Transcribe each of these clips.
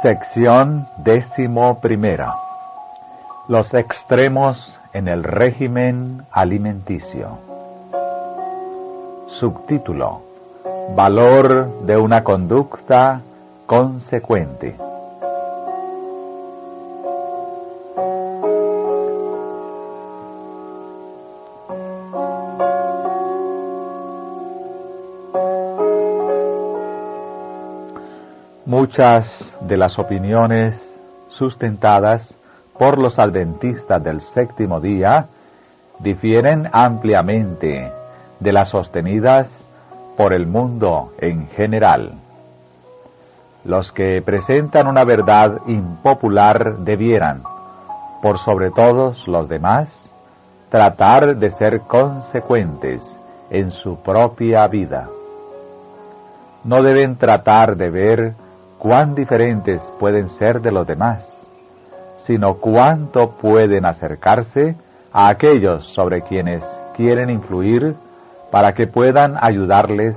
Sección 11. Los extremos en el régimen alimenticio. Subtítulo: Valor de una conducta consecuente. Muchas de las opiniones sustentadas por los adventistas del séptimo día difieren ampliamente de las sostenidas por el mundo en general. Los que presentan una verdad impopular debieran, por sobre todos los demás, tratar de ser consecuentes en su propia vida. No deben tratar de ver cuán diferentes pueden ser de los demás, sino cuánto pueden acercarse a aquellos sobre quienes quieren influir para que puedan ayudarles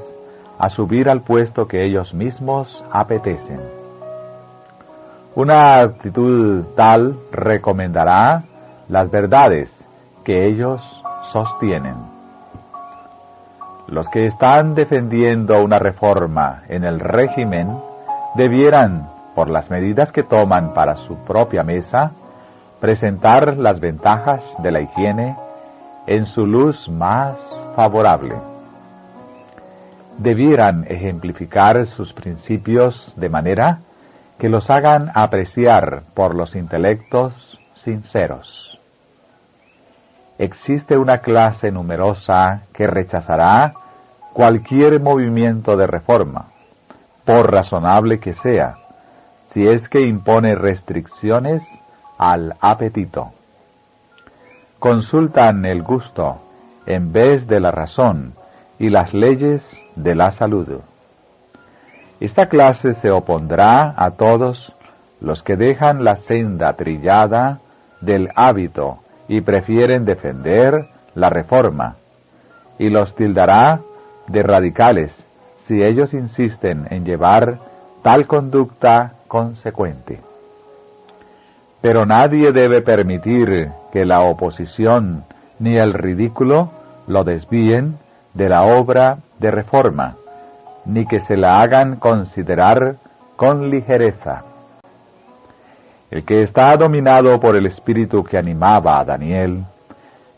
a subir al puesto que ellos mismos apetecen. Una actitud tal recomendará las verdades que ellos sostienen. Los que están defendiendo una reforma en el régimen debieran, por las medidas que toman para su propia mesa, presentar las ventajas de la higiene en su luz más favorable. Debieran ejemplificar sus principios de manera que los hagan apreciar por los intelectos sinceros. Existe una clase numerosa que rechazará cualquier movimiento de reforma, por razonable que sea, si es que impone restricciones al apetito. Consultan el gusto en vez de la razón y las leyes de la salud. Esta clase se opondrá a todos los que dejan la senda trillada del hábito y prefieren defender la reforma, y los tildará de radicales si ellos insisten en llevar tal conducta consecuente. Pero nadie debe permitir que la oposición ni el ridículo lo desvíen de la obra de reforma, ni que se la hagan considerar con ligereza. El que está dominado por el espíritu que animaba a Daniel,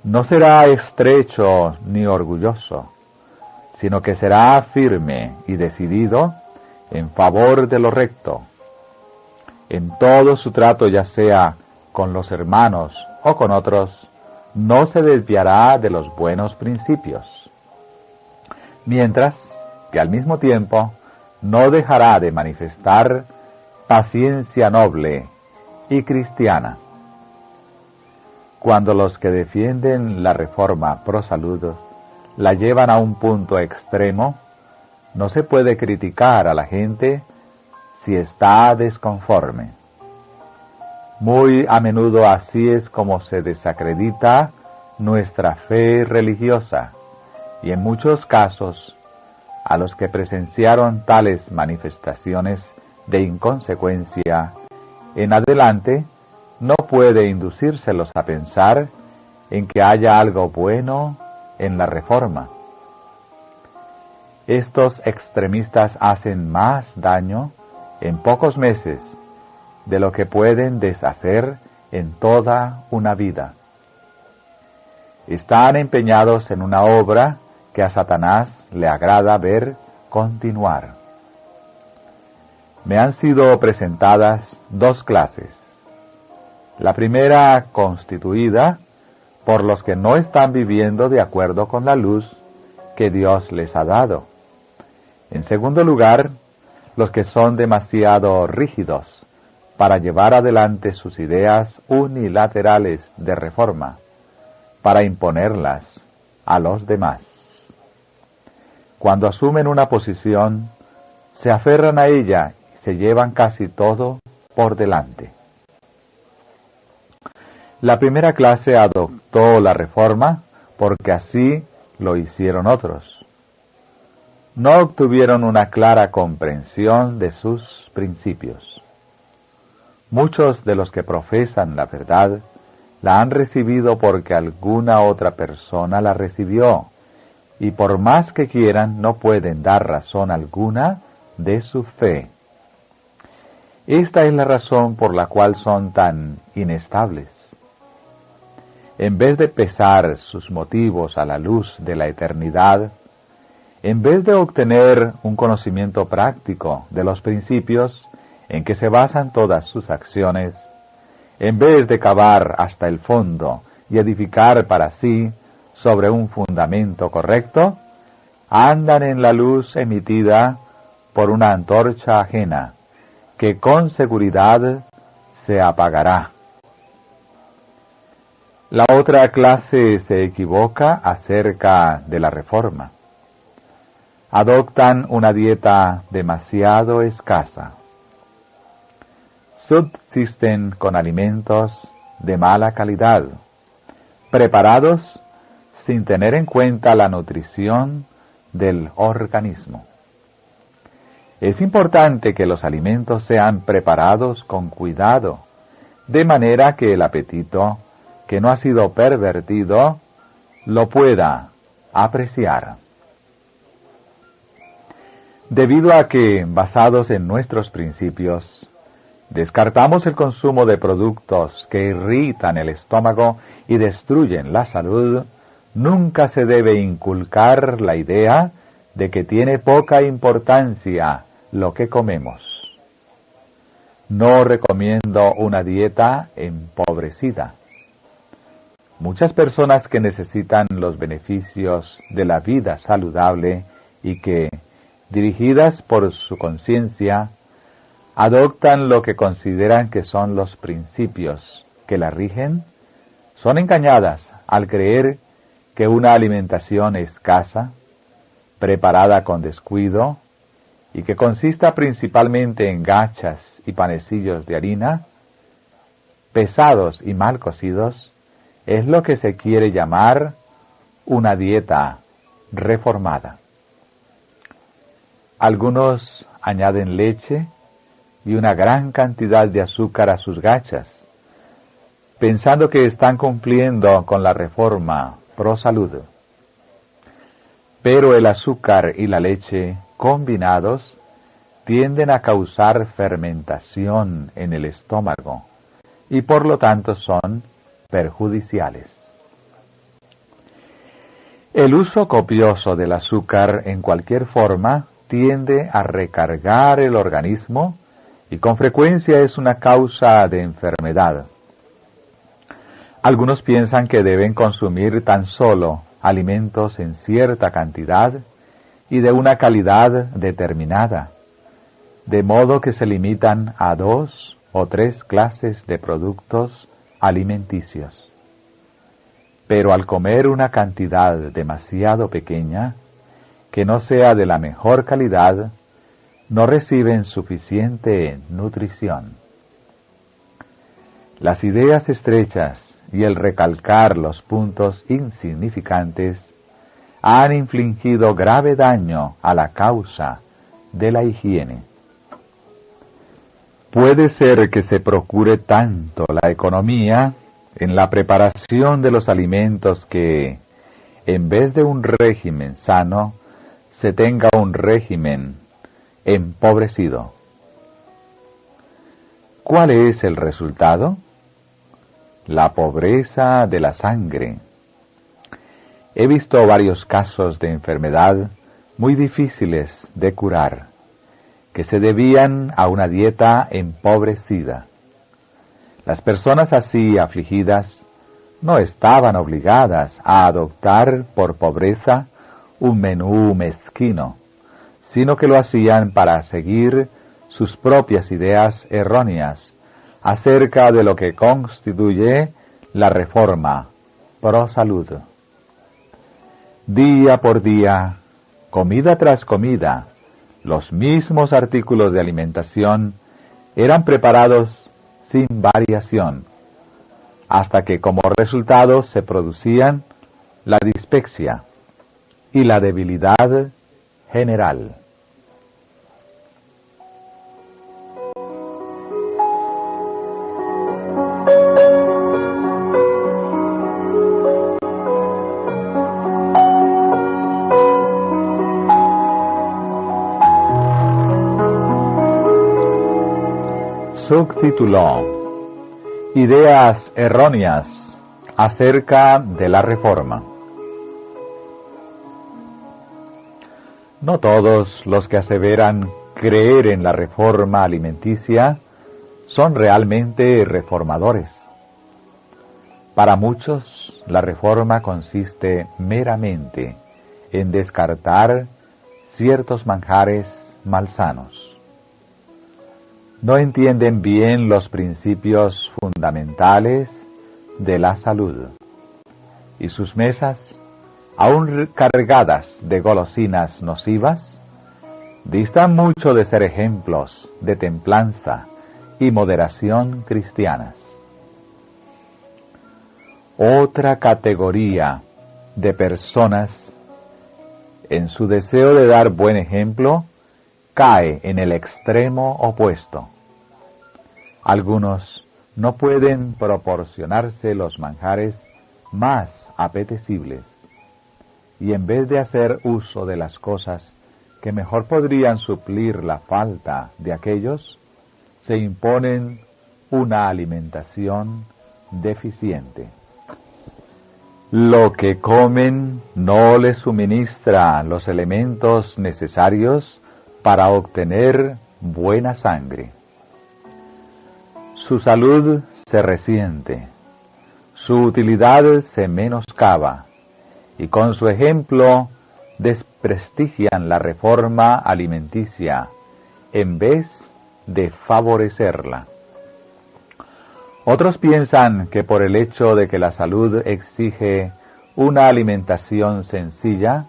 no será estrecho ni orgulloso, sino que será firme y decidido en favor de lo recto. En todo su trato, ya sea con los hermanos o con otros, no se desviará de los buenos principios, mientras que al mismo tiempo no dejará de manifestar paciencia noble y cristiana. Cuando los que defienden la reforma pro salud la llevan a un punto extremo, no se puede criticar a la gente si está desconforme. Muy a menudo así es como se desacredita nuestra fe religiosa, y en muchos casos, a los que presenciaron tales manifestaciones de inconsecuencia, en adelante no puede inducírselos a pensar en que haya algo bueno en la reforma. Estos extremistas hacen más daño en pocos meses de lo que pueden deshacer en toda una vida. Están empeñados en una obra que a Satanás le agrada ver continuar. Me han sido presentadas dos clases. La primera constituida por los que no están viviendo de acuerdo con la luz que Dios les ha dado. En segundo lugar, los que son demasiado rígidos para llevar adelante sus ideas unilaterales de reforma, para imponerlas a los demás. Cuando asumen una posición, se aferran a ella y se llevan casi todo por delante. La primera clase adoptó la reforma porque así lo hicieron otros. No obtuvieron una clara comprensión de sus principios. Muchos de los que profesan la verdad la han recibido porque alguna otra persona la recibió, y por más que quieran no pueden dar razón alguna de su fe. Esta es la razón por la cual son tan inestables. En vez de pesar sus motivos a la luz de la eternidad, en vez de obtener un conocimiento práctico de los principios en que se basan todas sus acciones, en vez de cavar hasta el fondo y edificar para sí sobre un fundamento correcto, andan en la luz emitida por una antorcha ajena, que con seguridad se apagará. La otra clase se equivoca acerca de la reforma. Adoptan una dieta demasiado escasa. Subsisten con alimentos de mala calidad, preparados sin tener en cuenta la nutrición del organismo. Es importante que los alimentos sean preparados con cuidado, de manera que el apetito, que no ha sido pervertido, lo pueda apreciar. Debido a que, basados en nuestros principios, descartamos el consumo de productos que irritan el estómago y destruyen la salud, nunca se debe inculcar la idea de que tiene poca importancia lo que comemos. No recomiendo una dieta empobrecida. Muchas personas que necesitan los beneficios de la vida saludable y que, dirigidas por su conciencia, adoptan lo que consideran que son los principios que la rigen, son engañadas al creer que una alimentación escasa, preparada con descuido, y que consista principalmente en gachas y panecillos de harina, pesados y mal cocidos, es lo que se quiere llamar una dieta reformada. Algunos añaden leche y una gran cantidad de azúcar a sus gachas, pensando que están cumpliendo con la reforma pro salud. Pero el azúcar y la leche combinados tienden a causar fermentación en el estómago y por lo tanto son perjudiciales. El uso copioso del azúcar en cualquier forma tiende a recargar el organismo y con frecuencia es una causa de enfermedad. Algunos piensan que deben consumir tan solo alimentos en cierta cantidad y de una calidad determinada, de modo que se limitan a 2 o 3 clases de productos alimenticios. Pero al comer una cantidad demasiado pequeña, que no sea de la mejor calidad, no reciben suficiente nutrición. Las ideas estrechas y el recalcar los puntos insignificantes han infligido grave daño a la causa de la higiene. Puede ser que se procure tanto la economía en la preparación de los alimentos que, en vez de un régimen sano, se tenga un régimen empobrecido. ¿Cuál es el resultado? La pobreza de la sangre. He visto varios casos de enfermedad muy difíciles de curar, que se debían a una dieta empobrecida. Las personas así afligidas no estaban obligadas a adoptar por pobreza un menú mezquino, sino que lo hacían para seguir sus propias ideas erróneas acerca de lo que constituye la reforma pro salud. Día por día, comida tras comida, los mismos artículos de alimentación eran preparados sin variación, hasta que como resultado se producían la dispepsia y la debilidad general. Subtítulo: Ideas erróneas acerca de la Reforma. No todos los que aseveran creer en la reforma alimenticia son realmente reformadores. Para muchos, la reforma consiste meramente en descartar ciertos manjares malsanos. No entienden bien los principios fundamentales de la salud, y sus mesas, aún cargadas de golosinas nocivas, distan mucho de ser ejemplos de templanza y moderación cristianas. Otra categoría de personas, en su deseo de dar buen ejemplo, cae en el extremo opuesto. Algunos no pueden proporcionarse los manjares más apetecibles, y en vez de hacer uso de las cosas que mejor podrían suplir la falta de aquellos, se imponen una alimentación deficiente. Lo que comen no les suministra los elementos necesarios para obtener buena sangre. Su salud se resiente, su utilidad se menoscaba, y con su ejemplo desprestigian la reforma alimenticia en vez de favorecerla. Otros piensan que por el hecho de que la salud exige una alimentación sencilla,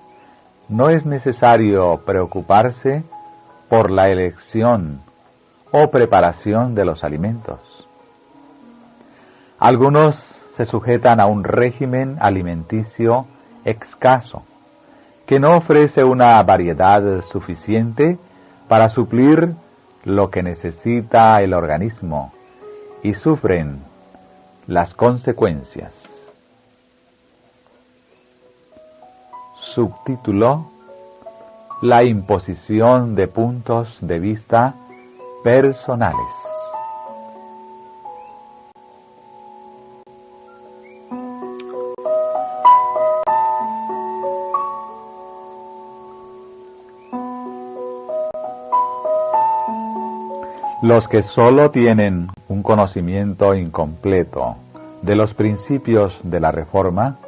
no es necesario preocuparse por la elección o preparación de los alimentos. Algunos se sujetan a un régimen alimenticio escaso, que no ofrece una variedad suficiente para suplir lo que necesita el organismo, y sufren las consecuencias. Subtítulo: La imposición de puntos de vista personales. Los que solo tienen un conocimiento incompleto de los principios de la reforma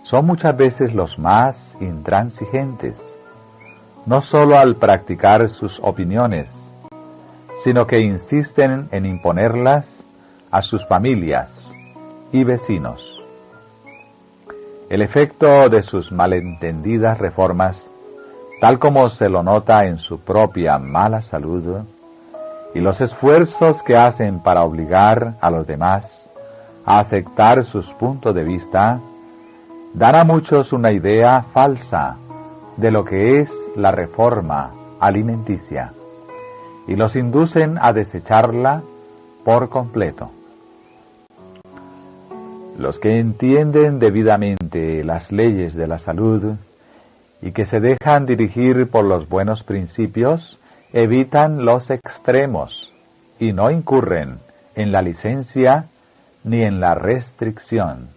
son muchas veces los más intransigentes, no solo al practicar sus opiniones, sino que insisten en imponerlas a sus familias y vecinos. El efecto de sus malentendidas reformas, tal como se lo nota en su propia mala salud, y los esfuerzos que hacen para obligar a los demás a aceptar sus puntos de vista, dan a muchos una idea falsa de lo que es la reforma alimenticia, y los inducen a desecharla por completo. Los que entienden debidamente las leyes de la salud y que se dejan dirigir por los buenos principios, evitan los extremos y no incurren en la licencia ni en la restricción.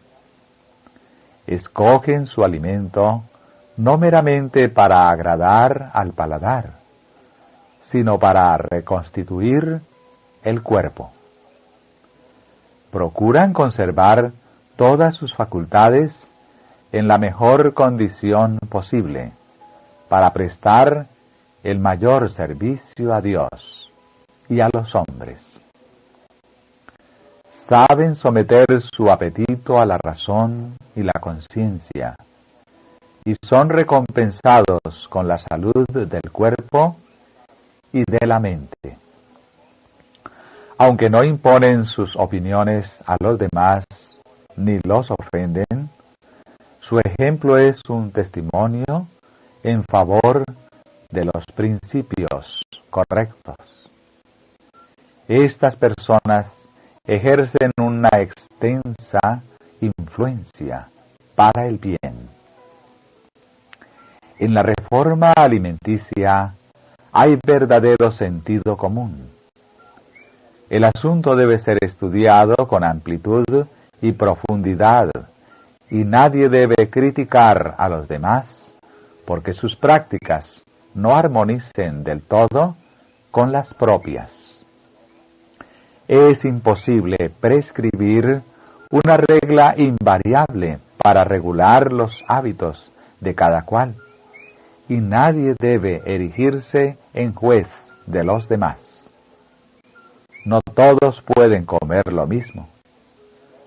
Escogen su alimento no meramente para agradar al paladar, sino para reconstituir el cuerpo. Procuran conservar todas sus facultades en la mejor condición posible para prestar el mayor servicio a Dios y a los hombres. Saben someter su apetito a la razón y la conciencia, y son recompensados con la salud del cuerpo y de la mente. Aunque no imponen sus opiniones a los demás ni los ofenden, su ejemplo es un testimonio en favor de los principios correctos. Estas personas ejercen una extensa influencia para el bien. En la reforma alimenticia hay verdadero sentido común. El asunto debe ser estudiado con amplitud y profundidad, y nadie debe criticar a los demás porque sus prácticas no armonicen del todo con las propias. Es imposible prescribir una regla invariable para regular los hábitos de cada cual, y nadie debe erigirse en juez de los demás. No todos pueden comer lo mismo.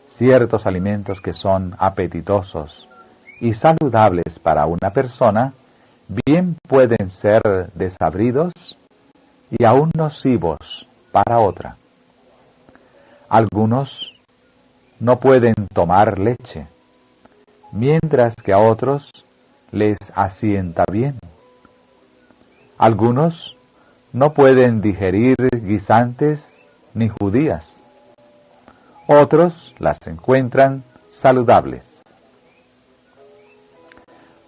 Ciertos alimentos que son apetitosos y saludables para una persona bien pueden ser desabridos y aún nocivos para otra. Algunos no pueden tomar leche, mientras que a otros les asienta bien. Algunos no pueden digerir guisantes ni judías. Otros las encuentran saludables.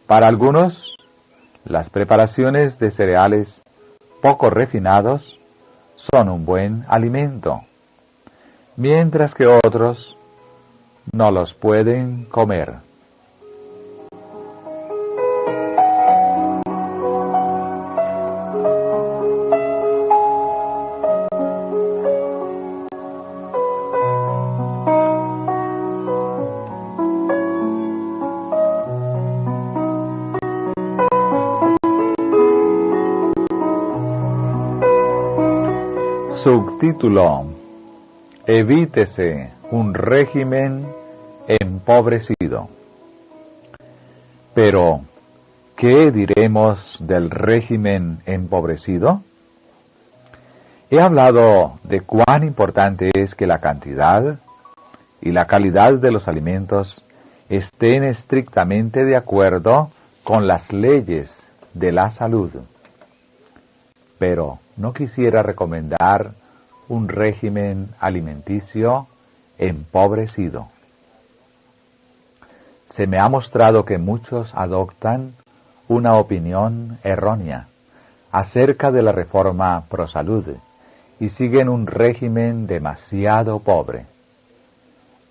Para algunos, las preparaciones de cereales poco refinados son un buen alimento, mientras que otros no los pueden comer. Subtítulo: Evítese un régimen empobrecido. Pero, ¿qué diremos del régimen empobrecido? He hablado de cuán importante es que la cantidad y la calidad de los alimentos estén estrictamente de acuerdo con las leyes de la salud. Pero no quisiera recomendar un régimen alimenticio empobrecido. Se me ha mostrado que muchos adoptan una opinión errónea acerca de la reforma pro salud y siguen un régimen demasiado pobre.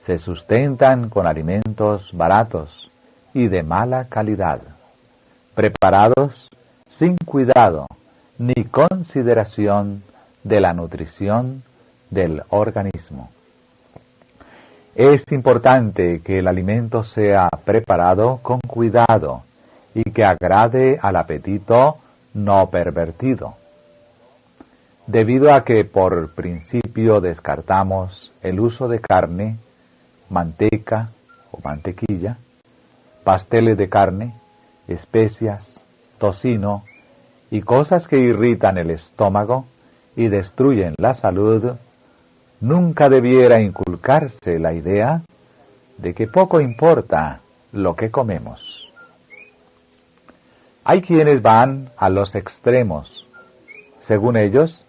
Se sustentan con alimentos baratos y de mala calidad, preparados sin cuidado ni consideración de la nutrición del organismo. Es importante que el alimento sea preparado con cuidado y que agrade al apetito no pervertido. Debido a que por principio descartamos el uso de carne, manteca o mantequilla, pasteles de carne, especias, tocino y cosas que irritan el estómago y destruyen la salud, nunca debiera inculcarse la idea de que poco importa lo que comemos. Hay quienes van a los extremos. Según ellos,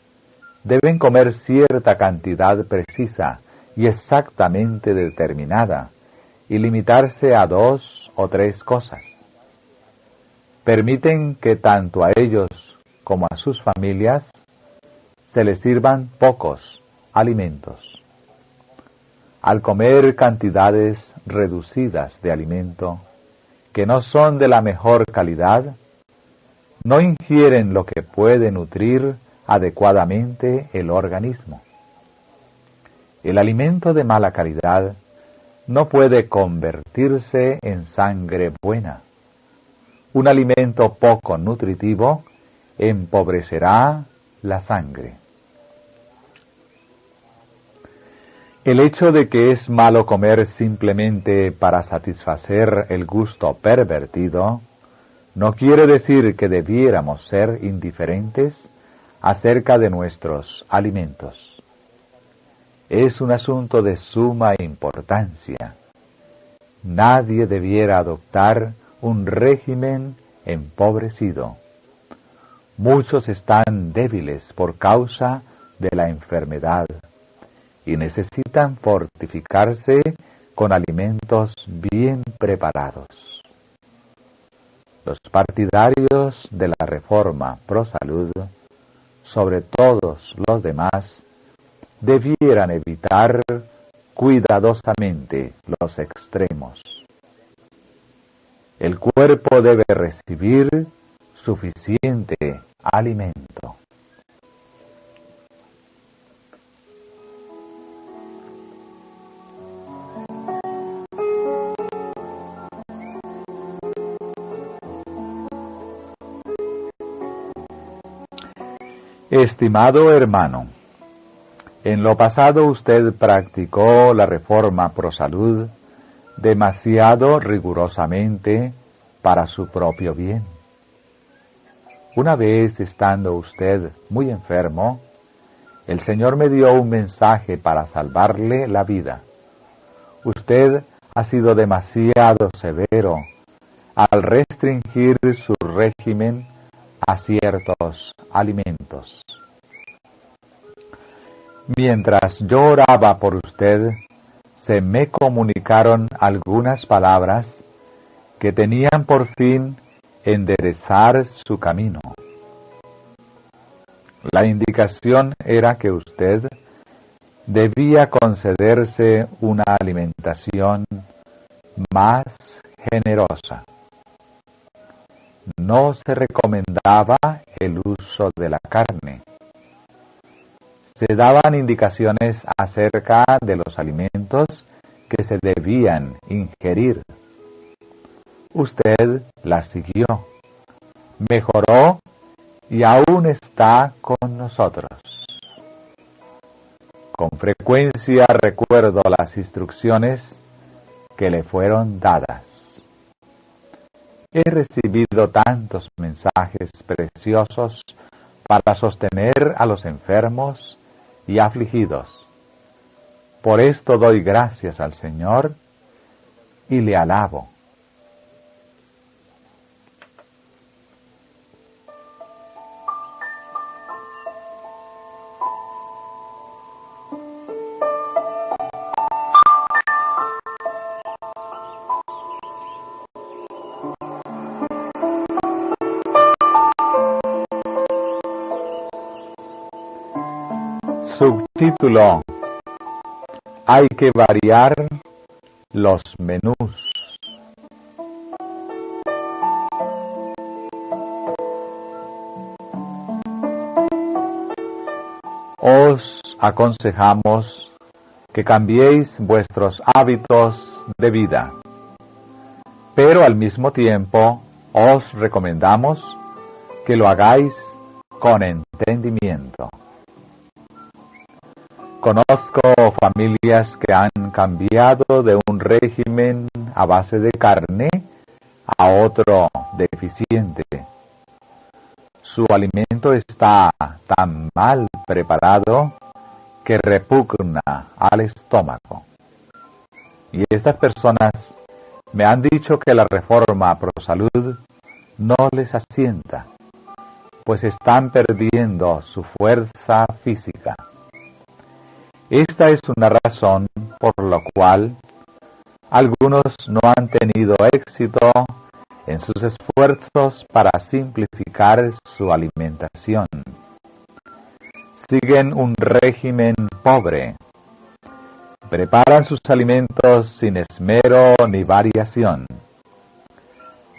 deben comer cierta cantidad precisa y exactamente determinada y limitarse a 2 o 3 cosas. Permiten que tanto a ellos como a sus familias se les sirvan pocos alimentos. Al comer cantidades reducidas de alimento que no son de la mejor calidad, no ingieren lo que puede nutrir adecuadamente el organismo. El alimento de mala calidad no puede convertirse en sangre buena. Un alimento poco nutritivo empobrecerá la sangre. El hecho de que es malo comer simplemente para satisfacer el gusto pervertido no quiere decir que debiéramos ser indiferentes acerca de nuestros alimentos. Es un asunto de suma importancia. Nadie debiera adoptar un régimen empobrecido. Muchos están débiles por causa de la enfermedad y necesitan fortificarse con alimentos bien preparados. Los partidarios de la reforma pro salud, sobre todos los demás, debieran evitar cuidadosamente los extremos. El cuerpo debe recibir suficiente alimento. Estimado hermano, en lo pasado usted practicó la reforma ProSalud demasiado rigurosamente para su propio bien. Una vez estando usted muy enfermo, el Señor me dio un mensaje para salvarle la vida. Usted ha sido demasiado severo al restringir su régimen a ciertos alimentos. Mientras yo oraba por usted, se me comunicaron algunas palabras que tenían por fin enderezar su camino. La indicación era que usted debía concederse una alimentación más generosa. No se recomendaba el uso de la carne. Se daban indicaciones acerca de los alimentos que se debían ingerir. Usted las siguió, mejoró y aún está con nosotros. Con frecuencia recuerdo las instrucciones que le fueron dadas. He recibido tantos mensajes preciosos para sostener a los enfermos y afligidos. Por esto doy gracias al Señor y le alabo. Subtítulo: Hay que variar los menús. Os aconsejamos que cambiéis vuestros hábitos de vida, pero al mismo tiempo os recomendamos que lo hagáis con entendimiento. Conozco familias que han cambiado de un régimen a base de carne a otro deficiente. Su alimento está tan mal preparado que repugna al estómago. Y estas personas me han dicho que la reforma ProSalud no les asienta, pues están perdiendo su fuerza física. Esta es una razón por la cual algunos no han tenido éxito en sus esfuerzos para simplificar su alimentación. Siguen un régimen pobre. Preparan sus alimentos sin esmero ni variación.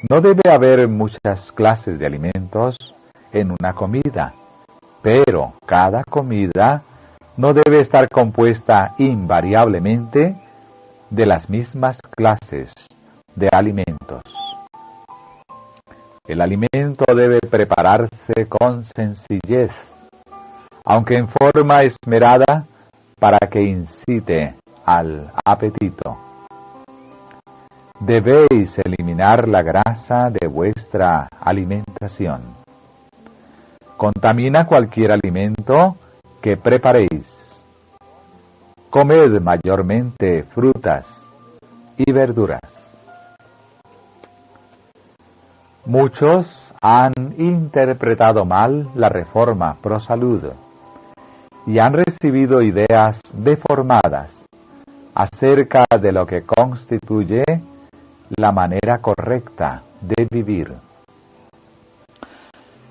No debe haber muchas clases de alimentos en una comida, pero cada comida no debe estar compuesta invariablemente de las mismas clases de alimentos. El alimento debe prepararse con sencillez, aunque en forma esmerada, para que incite al apetito. Debéis eliminar la grasa de vuestra alimentación. Contamina cualquier alimento que preparéis. Comed mayormente frutas y verduras. Muchos han interpretado mal la reforma ProSalud y han recibido ideas deformadas acerca de lo que constituye la manera correcta de vivir.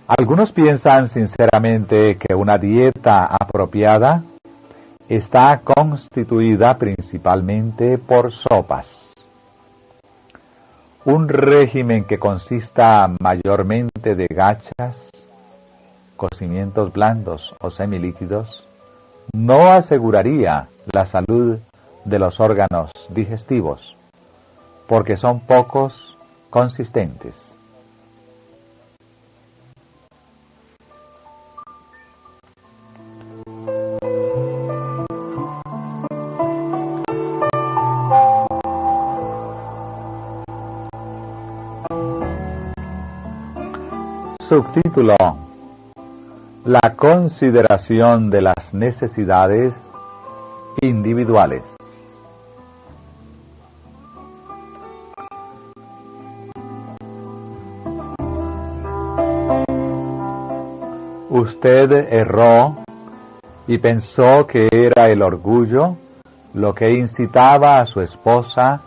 Algunos piensan sinceramente que una dieta apropiada está constituida principalmente por sopas. Un régimen que consista mayormente de gachas, cocimientos blandos o semilíquidos, no aseguraría la salud de los órganos digestivos, porque son pocos consistentes. Subtítulo: La consideración de las necesidades individuales. Usted erró y pensó que era el orgullo lo que incitaba a su esposa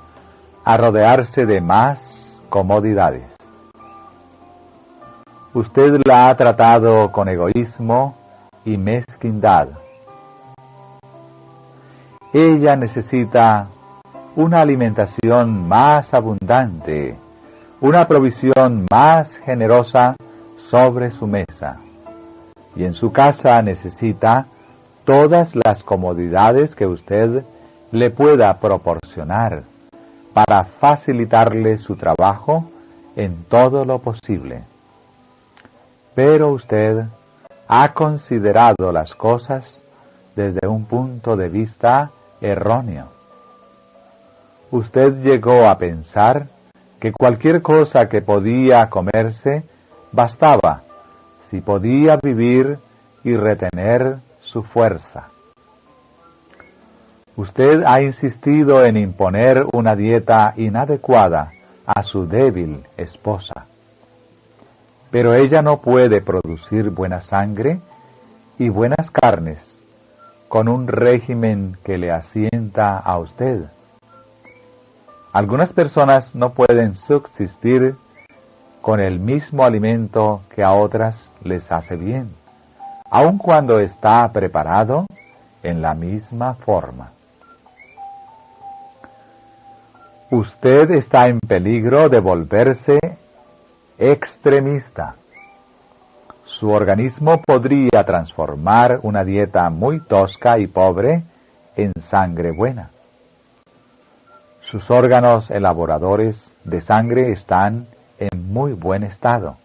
a rodearse de más comodidades. Usted la ha tratado con egoísmo y mezquindad. Ella necesita una alimentación más abundante, una provisión más generosa sobre su mesa. Y en su casa necesita todas las comodidades que usted le pueda proporcionar para facilitarle su trabajo en todo lo posible. Pero usted ha considerado las cosas desde un punto de vista erróneo. Usted llegó a pensar que cualquier cosa que podía comerse bastaba si podía vivir y retener su fuerza. Usted ha insistido en imponer una dieta inadecuada a su débil esposa. Pero ella no puede producir buena sangre y buenas carnes con un régimen que le asienta a usted. Algunas personas no pueden subsistir con el mismo alimento que a otras les hace bien, aun cuando está preparado en la misma forma. Usted está en peligro de volverse extremista. Su organismo podría transformar una dieta muy tosca y pobre en sangre buena. Sus órganos elaboradores de sangre están en muy buen estado,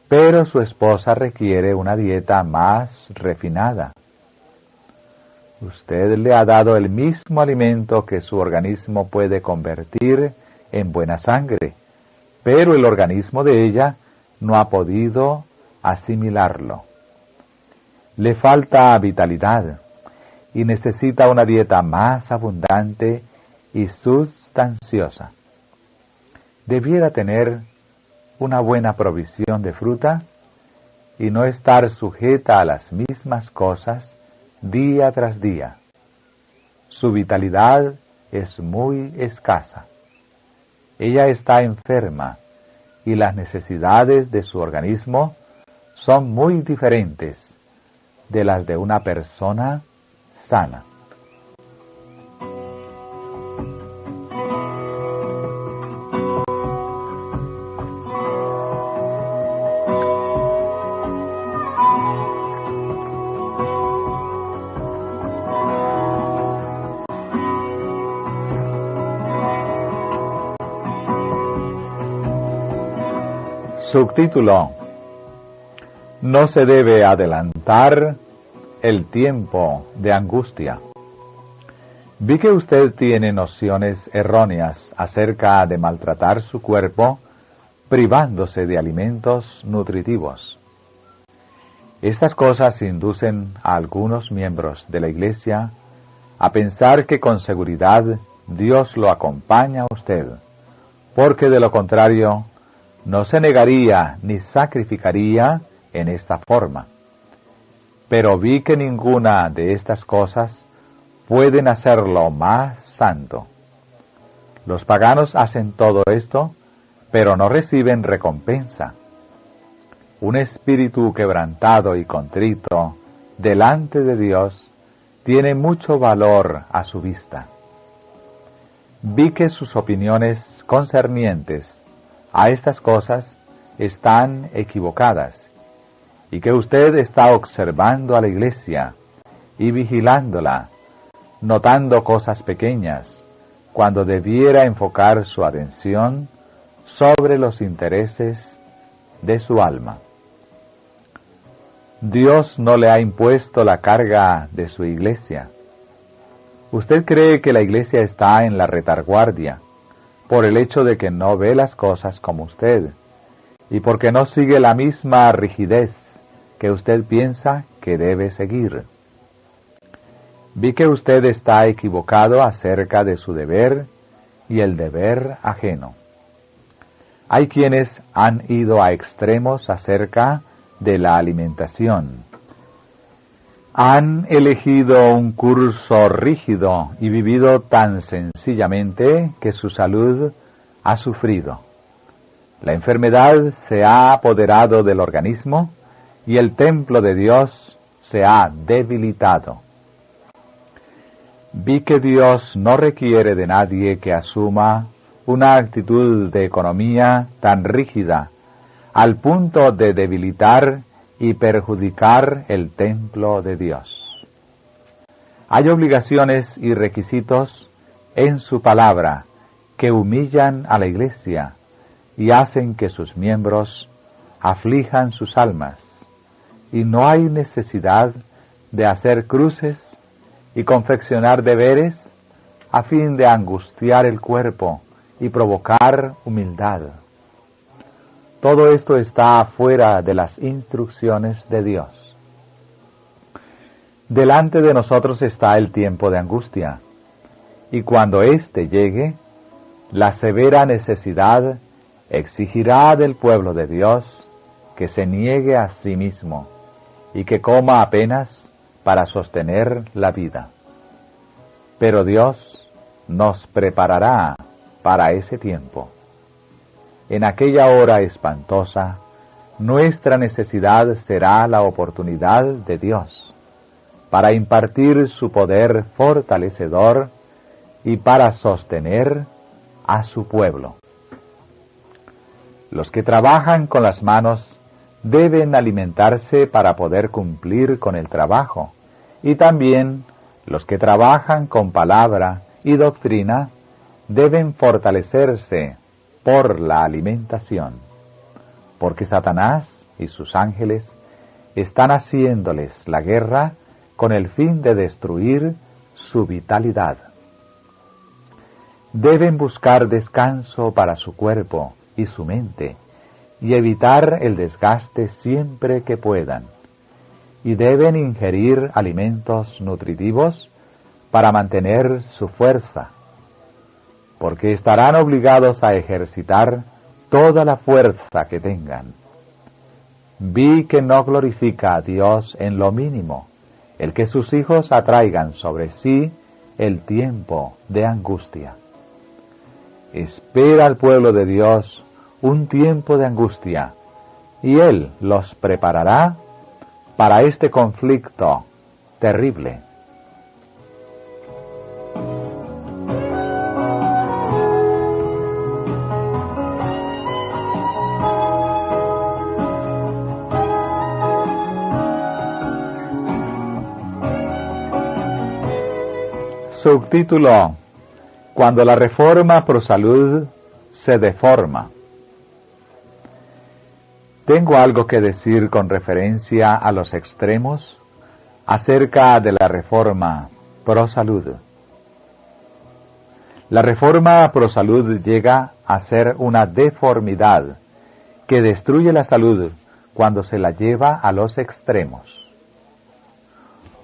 pero su esposa requiere una dieta más refinada. Usted le ha dado el mismo alimento que su organismo puede convertir en buena sangre, pero el organismo de ella no ha podido asimilarlo. Le falta vitalidad y necesita una dieta más abundante y sustanciosa. Debiera tener una buena provisión de fruta y no estar sujeta a las mismas cosas día tras día. Su vitalidad es muy escasa. Ella está enferma y las necesidades de su organismo son muy diferentes de las de una persona sana. Subtítulo: No se debe adelantar el tiempo de angustia. Vi que usted tiene nociones erróneas acerca de maltratar su cuerpo privándose de alimentos nutritivos. Estas cosas inducen a algunos miembros de la Iglesia a pensar que con seguridad Dios lo acompaña a usted, porque de lo contrario no se negaría ni sacrificaría en esta forma. Pero vi que ninguna de estas cosas pueden hacerlo más santo. Los paganos hacen todo esto, pero no reciben recompensa. Un espíritu quebrantado y contrito delante de Dios tiene mucho valor a su vista. Vi que sus opiniones concernientes a estas cosas están equivocadas y que usted está observando a la iglesia y vigilándola, notando cosas pequeñas, cuando debiera enfocar su atención sobre los intereses de su alma. Dios no le ha impuesto la carga de su iglesia. Usted cree que la iglesia está en la retaguardia por el hecho de que no ve las cosas como usted y porque no sigue la misma rigidez que usted piensa que debe seguir. Vi que usted está equivocado acerca de su deber y el deber ajeno. Hay quienes han ido a extremos acerca de la alimentación. Han elegido un curso rígido y vivido tan sencillamente que su salud ha sufrido. La enfermedad se ha apoderado del organismo y el templo de Dios se ha debilitado. Vi que Dios no requiere de nadie que asuma una actitud de economía tan rígida al punto de debilitar y perjudicar el templo de Dios. Hay obligaciones y requisitos en su palabra que humillan a la iglesia y hacen que sus miembros aflijan sus almas, y no hay necesidad de hacer cruces y confeccionar deberes a fin de angustiar el cuerpo y provocar humildad. Todo esto está fuera de las instrucciones de Dios. Delante de nosotros está el tiempo de angustia, y cuando éste llegue, la severa necesidad exigirá del pueblo de Dios que se niegue a sí mismo y que coma apenas para sostener la vida. Pero Dios nos preparará para ese tiempo. En aquella hora espantosa, nuestra necesidad será la oportunidad de Dios para impartir su poder fortalecedor y para sostener a su pueblo. Los que trabajan con las manos deben alimentarse para poder cumplir con el trabajo, y también los que trabajan con palabra y doctrina deben fortalecerse por la alimentación, porque Satanás y sus ángeles están haciéndoles la guerra con el fin de destruir su vitalidad. Deben buscar descanso para su cuerpo y su mente, y evitar el desgaste siempre que puedan, y deben ingerir alimentos nutritivos para mantener su fuerza, porque estarán obligados a ejercitar toda la fuerza que tengan. Vi que no glorifica a Dios en lo mínimo el que sus hijos atraigan sobre sí el tiempo de angustia. Espera al pueblo de Dios un tiempo de angustia, y Él los preparará para este conflicto terrible. Subtítulo: Cuando la reforma pro salud se deforma. Tengo algo que decir con referencia a los extremos acerca de la reforma pro salud. La reforma pro salud llega a ser una deformidad que destruye la salud cuando se la lleva a los extremos.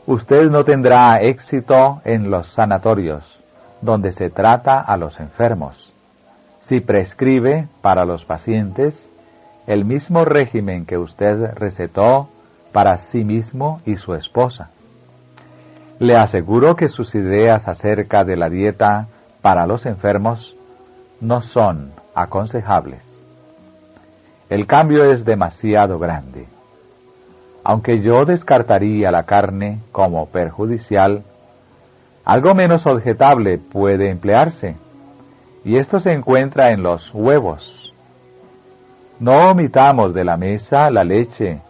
Usted no tendrá éxito en los sanatorios, donde se trata a los enfermos, si prescribe para los pacientes el mismo régimen que usted recetó para sí mismo y su esposa. Le aseguro que sus ideas acerca de la dieta para los enfermos no son aconsejables. El cambio es demasiado grande. Aunque yo descartaría la carne como perjudicial, Algo menos objetable puede emplearse, y esto se encuentra en los huevos. No omitamos de la mesa la leche,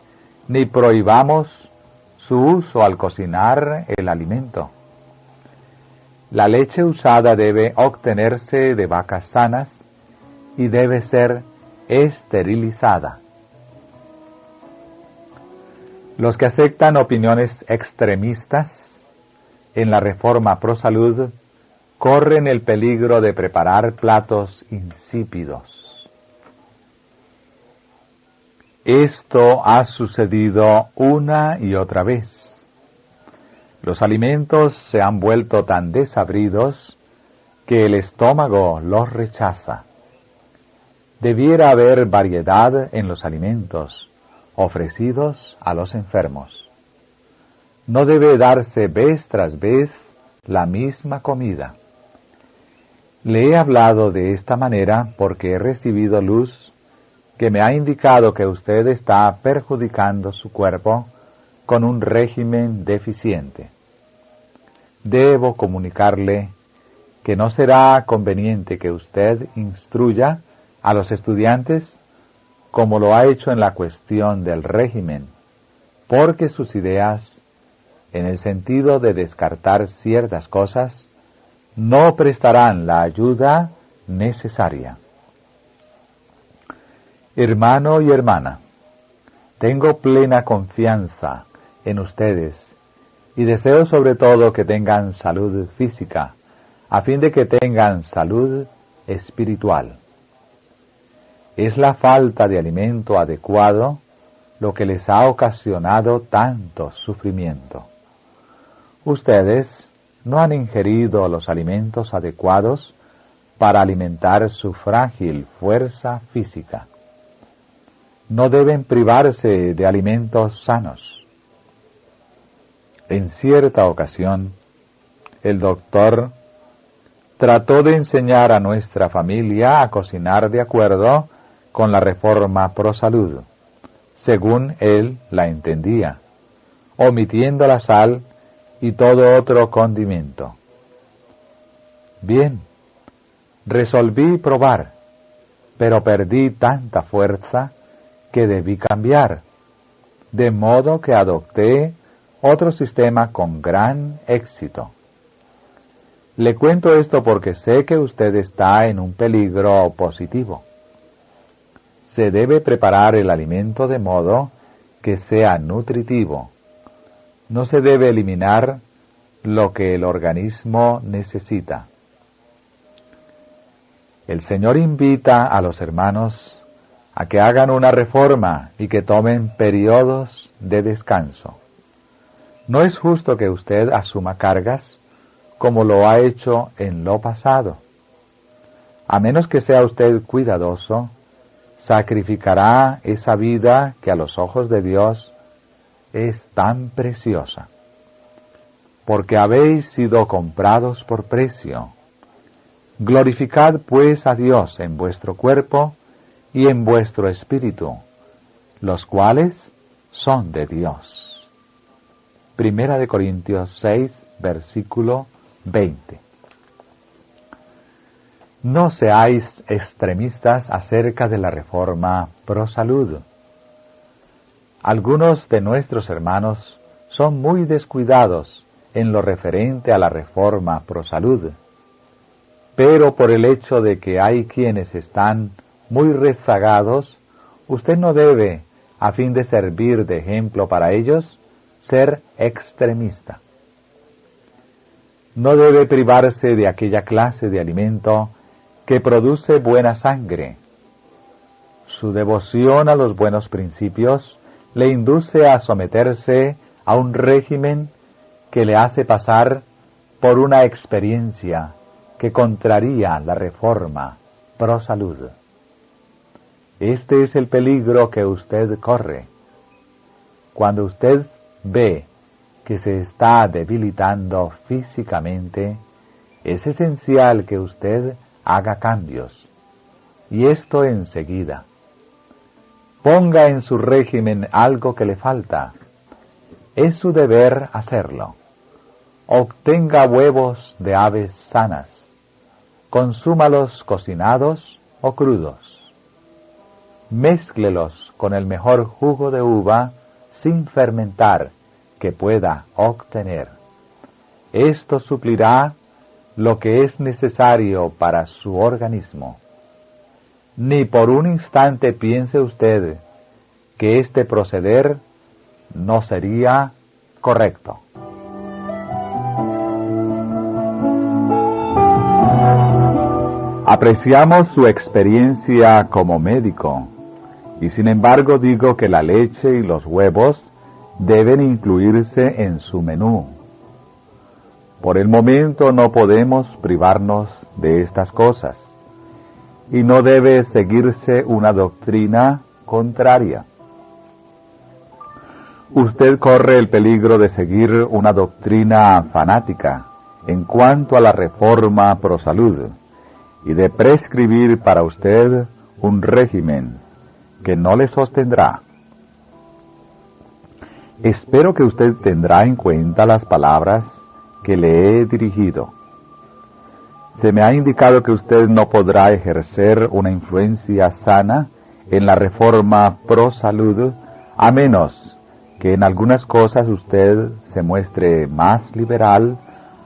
ni prohibamos su uso al cocinar el alimento. La leche usada debe obtenerse de vacas sanas y debe ser esterilizada. Los que aceptan opiniones extremistas en la reforma pro salud corren el peligro de preparar platos insípidos. Esto ha sucedido una y otra vez. Los alimentos se han vuelto tan desabridos que el estómago los rechaza. Debiera haber variedad en los alimentos ofrecidos a los enfermos. No debe darse vez tras vez la misma comida. Le he hablado de esta manera porque he recibido luz que me ha indicado que usted está perjudicando su cuerpo con un régimen deficiente. Debo comunicarle que no será conveniente que usted instruya a los estudiantes como lo ha hecho en la cuestión del régimen, porque sus ideas, en el sentido de descartar ciertas cosas, no prestarán la ayuda necesaria. Hermano y hermana, tengo plena confianza en ustedes y deseo sobre todo que tengan salud física, a fin de que tengan salud espiritual. Es la falta de alimento adecuado lo que les ha ocasionado tanto sufrimiento. Ustedes no han ingerido los alimentos adecuados para alimentar su frágil fuerza física. No deben privarse de alimentos sanos. En cierta ocasión, el doctor trató de enseñar a nuestra familia a cocinar de acuerdo con la reforma pro salud, según él la entendía, omitiendo la sal y todo otro condimento. Bien, resolví probar, pero perdí tanta fuerza que debí cambiar, de modo que adopté otro sistema con gran éxito. Le cuento esto porque sé que usted está en un peligro positivo. Se debe preparar el alimento de modo que sea nutritivo. No se debe eliminar lo que el organismo necesita. El Señor invita a los hermanos a que hagan una reforma y que tomen periodos de descanso. No es justo que usted asuma cargas como lo ha hecho en lo pasado. A menos que sea usted cuidadoso, sacrificará esa vida que a los ojos de Dios es tan preciosa. Porque habéis sido comprados por precio. Glorificad pues a Dios en vuestro cuerpo y en vuestro espíritu, los cuales son de Dios. Primera de Corintios 6, versículo 20. No seáis extremistas acerca de la reforma pro salud. Algunos de nuestros hermanos son muy descuidados en lo referente a la reforma pro salud, pero por el hecho de que hay quienes están muy rezagados, usted no debe, a fin de servir de ejemplo para ellos, ser extremista. No debe privarse de aquella clase de alimento que produce buena sangre. Su devoción a los buenos principios le induce a someterse a un régimen que le hace pasar por una experiencia que contraría la reforma pro salud. Este es el peligro que usted corre. Cuando usted ve que se está debilitando físicamente, es esencial que usted haga cambios, y esto enseguida. Ponga en su régimen algo que le falta. Es su deber hacerlo. obtenga huevos de aves sanas, consúmalos cocinados o crudos. Mézclelos con el mejor jugo de uva sin fermentar que pueda obtener. Esto suplirá lo que es necesario para su organismo. Ni por un instante piense usted que este proceder no sería correcto. Apreciamos su experiencia como médico, y sin embargo digo que la leche y los huevos deben incluirse en su menú. Por el momento no podemos privarnos de estas cosas, y no debe seguirse una doctrina contraria. Usted corre el peligro de seguir una doctrina fanática en cuanto a la reforma pro salud, y de prescribir para usted un régimen que no le sostendrá. Espero que usted tendrá en cuenta las palabras que le he dirigido. Se me ha indicado que usted no podrá ejercer una influencia sana en la reforma pro salud a menos que en algunas cosas usted se muestre más liberal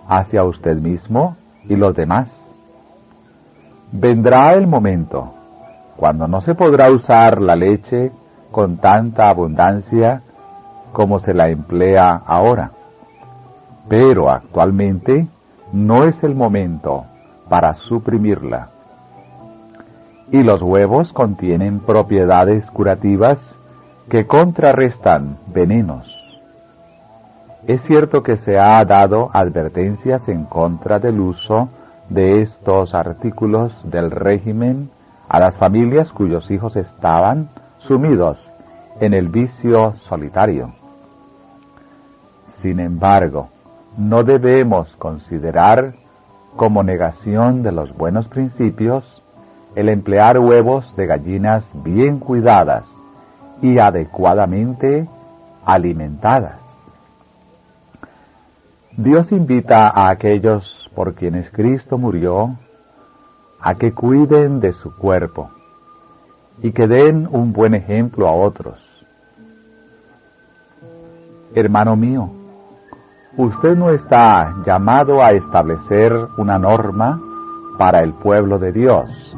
hacia usted mismo y los demás. Vendrá el momento cuando no se podrá usar la leche con tanta abundancia como se la emplea ahora. Pero actualmente no es el momento para suprimirla. Y los huevos contienen propiedades curativas que contrarrestan venenos. Es cierto que se ha dado advertencias en contra del uso de estos artículos del régimen a las familias cuyos hijos estaban sumidos en el vicio solitario. Sin embargo, no debemos considerar como negación de los buenos principios el emplear huevos de gallinas bien cuidadas y adecuadamente alimentadas. Dios invita a aquellos por quienes Cristo murió a que cuiden de su cuerpo y que den un buen ejemplo a otros. Hermano mío, usted no está llamado a establecer una norma para el pueblo de Dios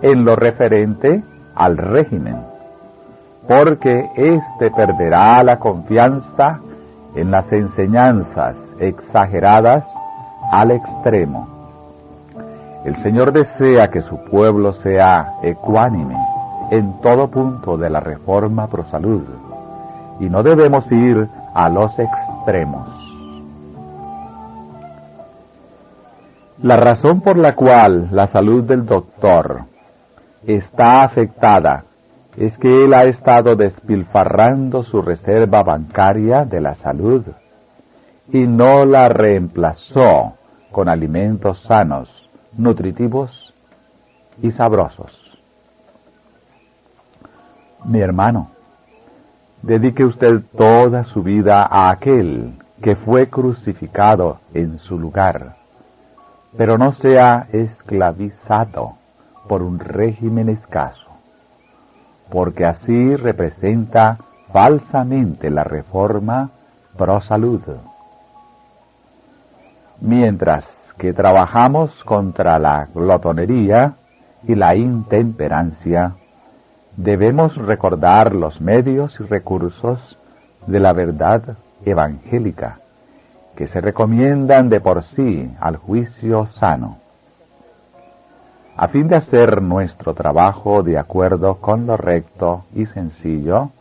en lo referente al régimen, porque éste perderá la confianza en las enseñanzas exageradas al extremo. El Señor desea que su pueblo sea ecuánime en todo punto de la reforma pro salud, y no debemos ir a los extremos. La razón por la cual la salud del doctor está afectada es que él ha estado despilfarrando su reserva bancaria de la salud y no la reemplazó con alimentos sanos, nutritivos y sabrosos. Mi hermano, dedique usted toda su vida a aquel que fue crucificado en su lugar, pero no sea esclavizado por un régimen escaso, porque así representa falsamente la reforma pro salud. Mientras que trabajamos contra la glotonería y la intemperancia, debemos recordar los medios y recursos de la verdad evangélica, que se recomiendan de por sí al juicio sano. A fin de hacer nuestro trabajo de acuerdo con lo recto y sencillo,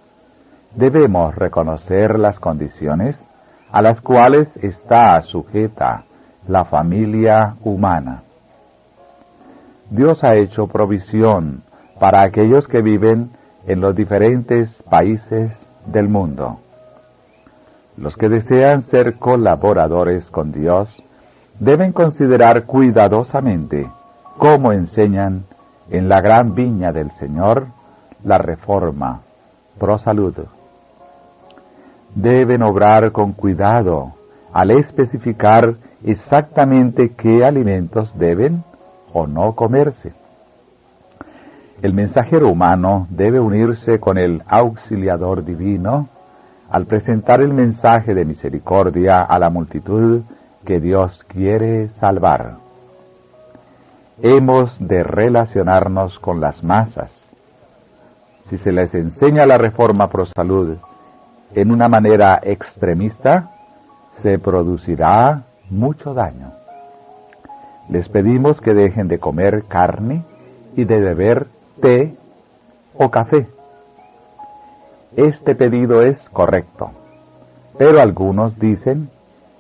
debemos reconocer las condiciones a las cuales está sujeta la familia humana. Dios ha hecho provisión para aquellos que viven en los diferentes países del mundo. Los que desean ser colaboradores con Dios deben considerar cuidadosamente cómo enseñan en la gran viña del Señor la reforma pro salud. Deben obrar con cuidado al especificar exactamente qué alimentos deben o no comerse. El mensajero humano debe unirse con el auxiliador divino al presentar el mensaje de misericordia a la multitud que Dios quiere salvar. Hemos de relacionarnos con las masas. Si se les enseña la reforma pro salud en una manera extremista, se producirá mucho daño. Les pedimos que dejen de comer carne y de beber té o café. Este pedido es correcto, pero algunos dicen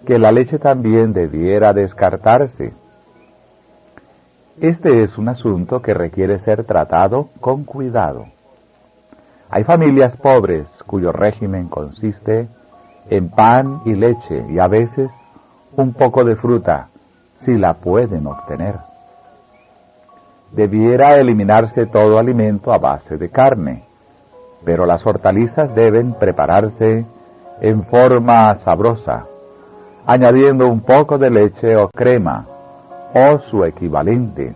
que la leche también debiera descartarse. Este es un asunto que requiere ser tratado con cuidado. Hay familias pobres cuyo régimen consiste en pan y leche y a veces un poco de fruta, si la pueden obtener. Debiera eliminarse todo alimento a base de carne, pero las hortalizas deben prepararse en forma sabrosa, añadiendo un poco de leche o crema, o su equivalente.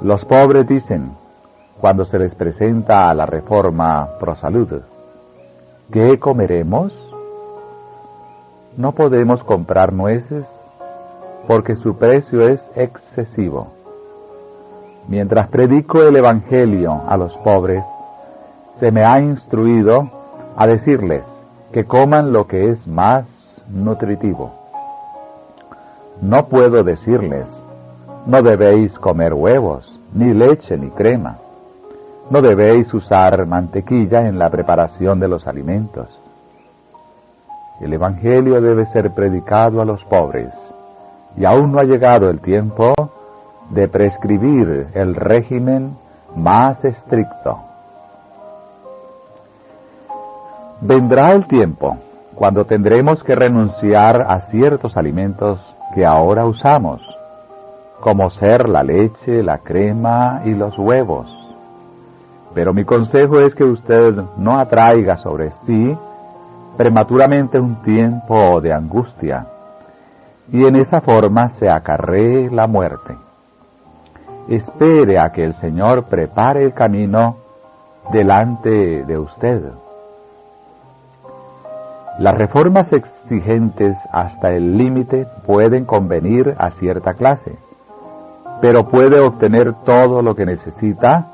Los pobres dicen, cuando se les presenta la reforma pro salud, ¿qué comeremos? No podemos comprar nueces porque su precio es excesivo. Mientras predico el Evangelio a los pobres, se me ha instruido a decirles que coman lo que es más nutritivo. No puedo decirles, no debéis comer huevos, ni leche, ni crema. No debéis usar mantequilla en la preparación de los alimentos. El Evangelio debe ser predicado a los pobres, y aún no ha llegado el tiempo de prescribir el régimen más estricto. Vendrá el tiempo cuando tendremos que renunciar a ciertos alimentos que ahora usamos, como ser la leche, la crema y los huevos. Pero mi consejo es que usted no atraiga sobre sí prematuramente un tiempo de angustia, y en esa forma se acarree la muerte. Espere a que el Señor prepare el camino delante de usted. Las reformas exigentes hasta el límite pueden convenir a cierta clase, pero puede obtener todo lo que necesita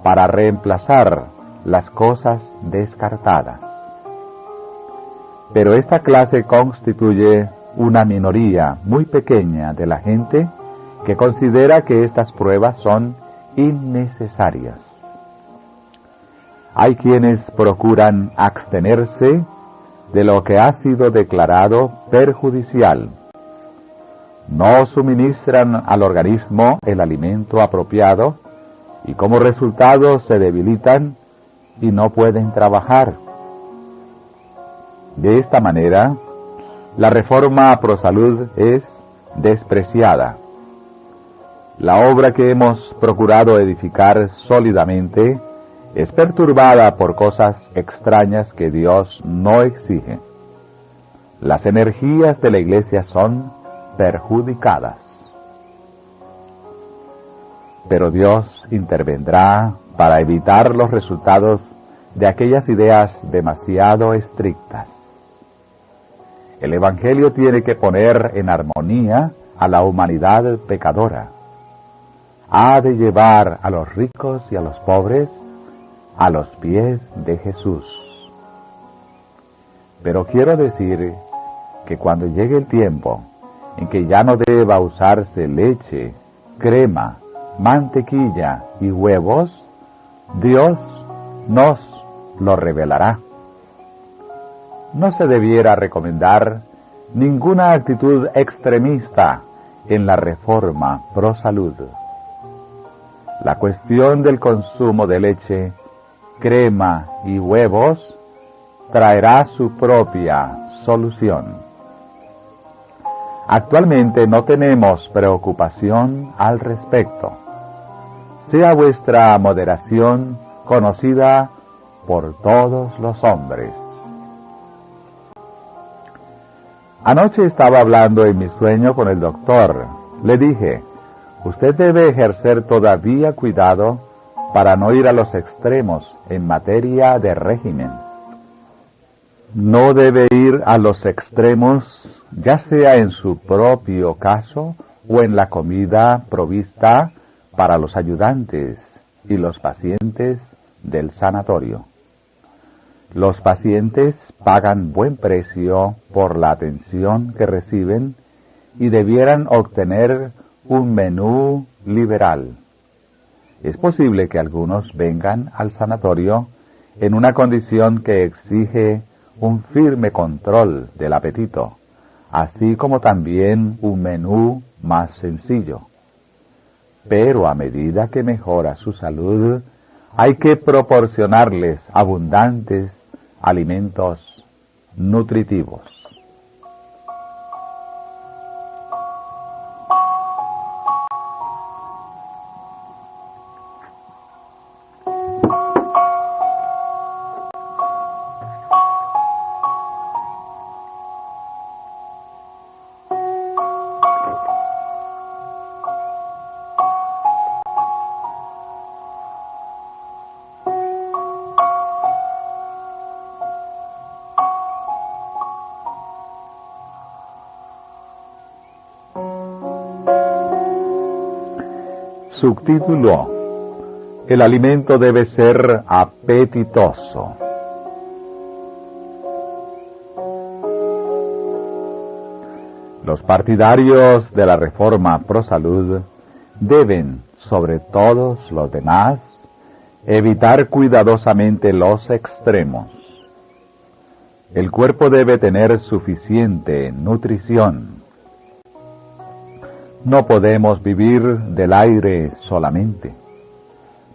para reemplazar las cosas descartadas. Pero esta clase constituye una minoría muy pequeña de la gente que considera que estas pruebas son innecesarias. Hay quienes procuran abstenerse de lo que ha sido declarado perjudicial. No suministran al organismo el alimento apropiado y como resultado se debilitan y no pueden trabajar. De esta manera, la reforma pro salud es despreciada. La obra que hemos procurado edificar sólidamente es perturbada por cosas extrañas que Dios no exige. Las energías de la Iglesia son perjudicadas. Pero Dios intervendrá para evitar los resultados de aquellas ideas demasiado estrictas. El Evangelio tiene que poner en armonía a la humanidad pecadora. Ha de llevar a los ricos y a los pobres a los pies de Jesús. Pero quiero decir que cuando llegue el tiempo en que ya no deba usarse leche, crema, mantequilla y huevos, Dios nos lo revelará. No se debiera recomendar ninguna actitud extremista en la reforma pro salud. La cuestión del consumo de leche, crema y huevos traerá su propia solución. Actualmente no tenemos preocupación al respecto. Sea vuestra moderación conocida por todos los hombres. Anoche estaba hablando en mi sueño con el doctor. Le dije, usted debe ejercer todavía cuidado para no ir a los extremos en materia de régimen. No debe ir a los extremos, ya sea en su propio caso o en la comida provista para los ayudantes y los pacientes del sanatorio. Los pacientes pagan buen precio por la atención que reciben y debieran obtener un menú liberal. Es posible que algunos vengan al sanatorio en una condición que exige un firme control del apetito, así como también un menú más sencillo. Pero a medida que mejora su salud, hay que proporcionarles abundantes alimentos nutritivos. Subtítulo: el alimento debe ser apetitoso. Los partidarios de la reforma pro salud deben, sobre todos los demás, evitar cuidadosamente los extremos. El cuerpo debe tener suficiente nutrición. No podemos vivir del aire solamente,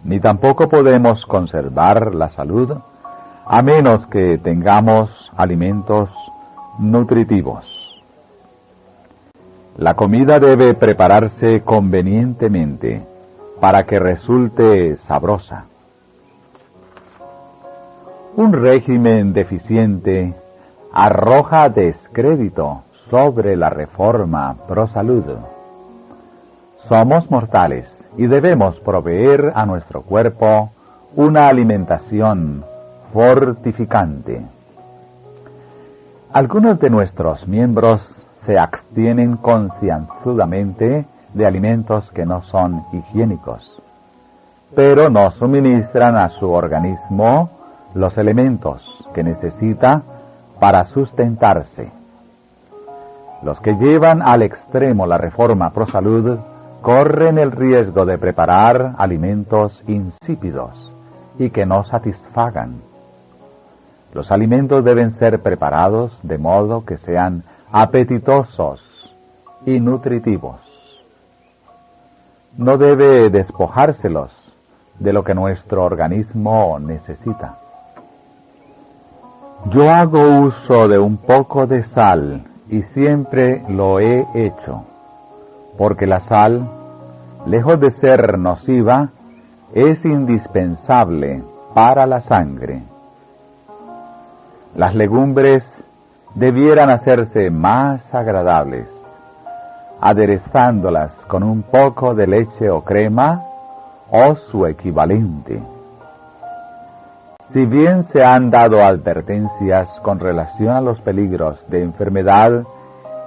ni tampoco podemos conservar la salud a menos que tengamos alimentos nutritivos. La comida debe prepararse convenientemente para que resulte sabrosa. Un régimen deficiente arroja descrédito sobre la reforma pro salud. Somos mortales y debemos proveer a nuestro cuerpo una alimentación fortificante. Algunos de nuestros miembros se abstienen concienzudamente de alimentos que no son higiénicos, pero no suministran a su organismo los elementos que necesita para sustentarse. Los que llevan al extremo la reforma pro salud corren el riesgo de preparar alimentos insípidos y que no satisfagan. Los alimentos deben ser preparados de modo que sean apetitosos y nutritivos. No debe despojárselos de lo que nuestro organismo necesita. Yo hago uso de un poco de sal y siempre lo he hecho, porque la sal, lejos de ser nociva, es indispensable para la sangre. Las legumbres debieran hacerse más agradables, aderezándolas con un poco de leche o crema o su equivalente. Si bien se han dado advertencias con relación a los peligros de enfermedad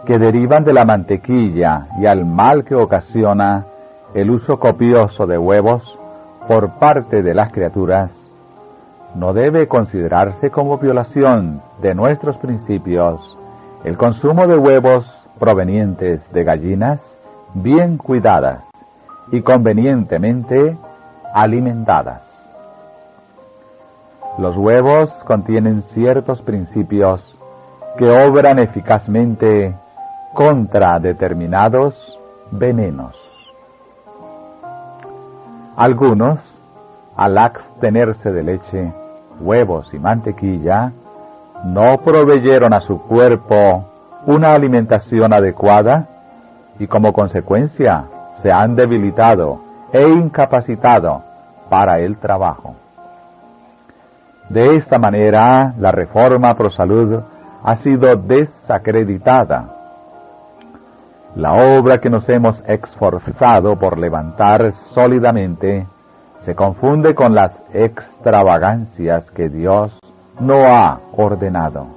que derivan de la mantequilla y al mal que ocasiona el uso copioso de huevos por parte de las criaturas, no debe considerarse como violación de nuestros principios el consumo de huevos provenientes de gallinas bien cuidadas y convenientemente alimentadas. Los huevos contienen ciertos principios que obran eficazmente contra determinados venenos. Algunos, al abstenerse de leche, huevos y mantequilla, no proveyeron a su cuerpo una alimentación adecuada y como consecuencia se han debilitado e incapacitado para el trabajo. De esta manera, la reforma pro salud ha sido desacreditada. La obra que nos hemos esforzado por levantar sólidamente se confunde con las extravagancias que Dios no ha ordenado,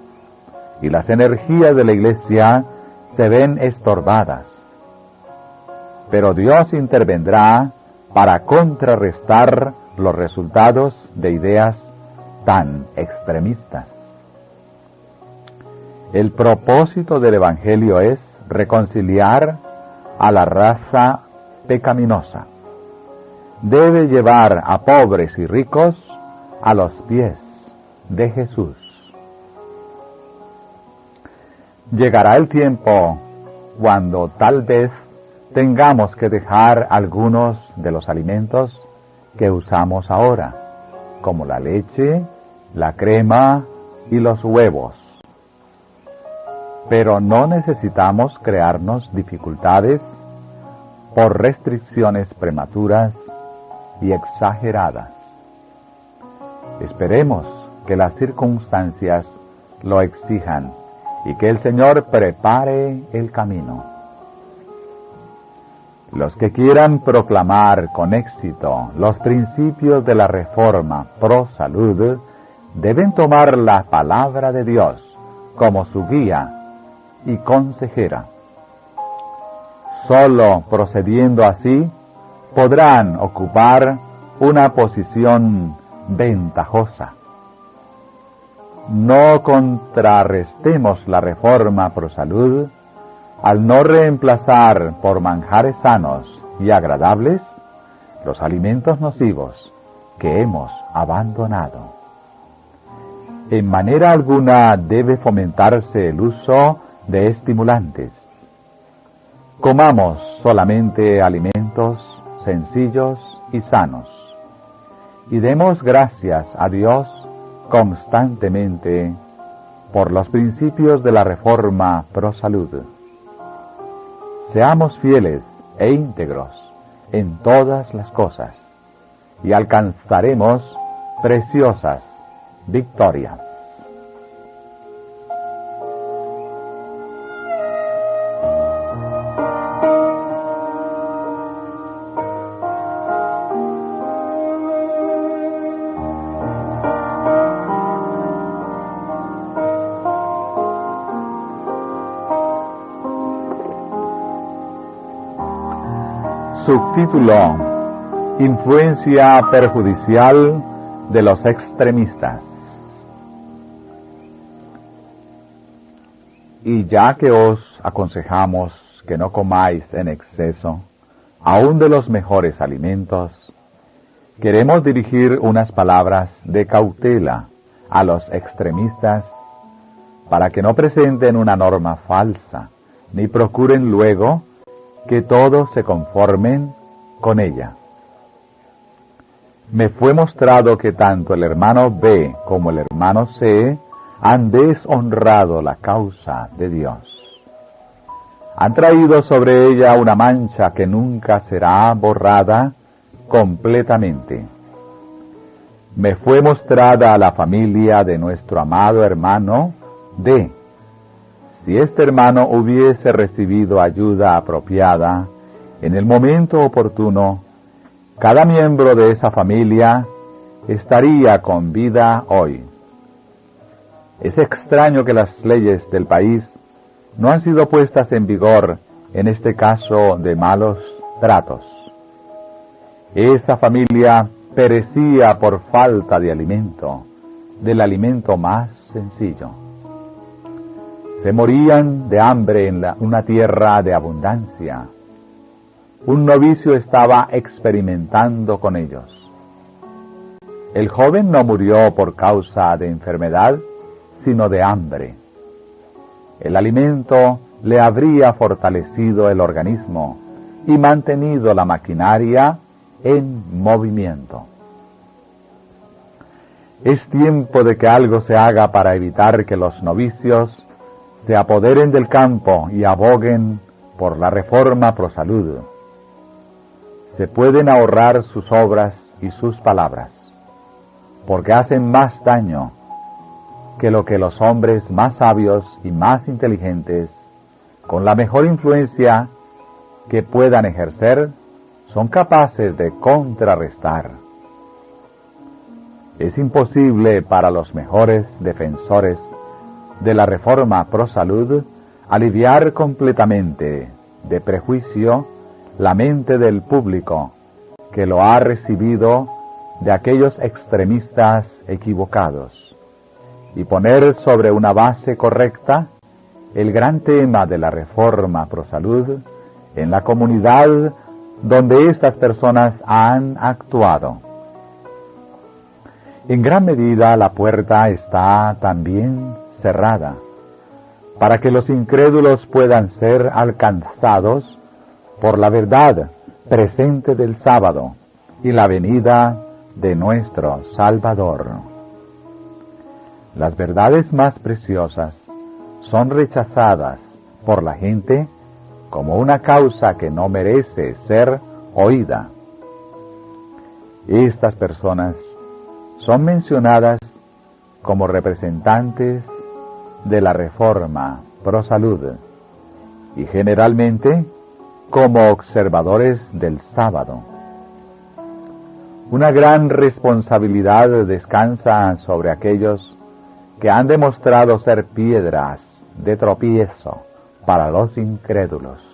y las energías de la Iglesia se ven estorbadas. Pero Dios intervendrá para contrarrestar los resultados de ideas tan extremistas. El propósito del Evangelio es reconciliar a la raza pecaminosa. Debe llevar a pobres y ricos a los pies de Jesús. Llegará el tiempo cuando tal vez tengamos que dejar algunos de los alimentos que usamos ahora, como la leche, la crema y los huevos. Pero no necesitamos crearnos dificultades por restricciones prematuras y exageradas. Esperemos que las circunstancias lo exijan y que el Señor prepare el camino. Los que quieran proclamar con éxito los principios de la reforma pro salud deben tomar la palabra de Dios como su guía y consejera. Solo procediendo así podrán ocupar una posición ventajosa. No contrarrestemos la reforma pro salud al no reemplazar por manjares sanos y agradables los alimentos nocivos que hemos abandonado. En manera alguna debe fomentarse el uso de estimulantes. Comamos solamente alimentos sencillos y sanos, y demos gracias a Dios constantemente por los principios de la reforma pro salud. Seamos fieles e íntegros en todas las cosas, y alcanzaremos preciosas victorias. Subtítulo: Influencia perjudicial de los extremistas. Y ya que os aconsejamos que no comáis en exceso, aun de los mejores alimentos, queremos dirigir unas palabras de cautela a los extremistas para que no presenten una norma falsa, ni procuren luego que todos se conformen con ella. Me fue mostrado que tanto el hermano B como el hermano C han deshonrado la causa de Dios. Han traído sobre ella una mancha que nunca será borrada completamente. Me fue mostrada la familia de nuestro amado hermano D. Si este hermano hubiese recibido ayuda apropiada en el momento oportuno, cada miembro de esa familia estaría con vida hoy. Es extraño que las leyes del país no han sido puestas en vigor en este caso de malos tratos. Esa familia perecía por falta de alimento, del alimento más sencillo. Se morían de hambre en una tierra de abundancia. Un novicio estaba experimentando con ellos. El joven no murió por causa de enfermedad, sino de hambre. El alimento le habría fortalecido el organismo y mantenido la maquinaria en movimiento. Es tiempo de que algo se haga para evitar que los novicios se apoderen del campo y aboguen por la reforma pro salud. Se pueden ahorrar sus obras y sus palabras, porque hacen más daño. que lo que los hombres más sabios y más inteligentes, con la mejor influencia que puedan ejercer, son capaces de contrarrestar. Es imposible para los mejores defensores de la reforma pro salud aliviar completamente de prejuicio la mente del público que lo ha recibido de aquellos extremistas equivocados y poner sobre una base correcta el gran tema de la reforma pro salud en la comunidad donde estas personas han actuado. En gran medida la puerta está también cerrada para que los incrédulos puedan ser alcanzados por la verdad presente del sábado y la venida de nuestro Salvador. Las verdades más preciosas son rechazadas por la gente como una causa que no merece ser oída. Estas personas son mencionadas como representantes de la reforma pro salud y generalmente como observadores del sábado. Una gran responsabilidad descansa sobre aquellos que han demostrado ser piedras de tropiezo para los incrédulos.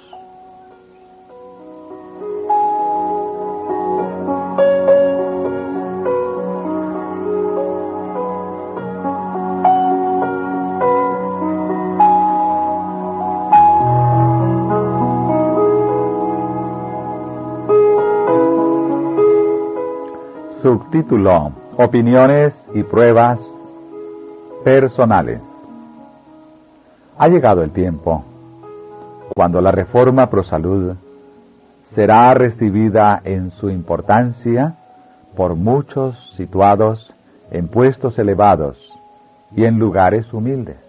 Subtítulo: Opiniones y pruebas personales. Ha llegado el tiempo cuando la reforma pro salud será recibida en su importancia por muchos situados en puestos elevados y en lugares humildes.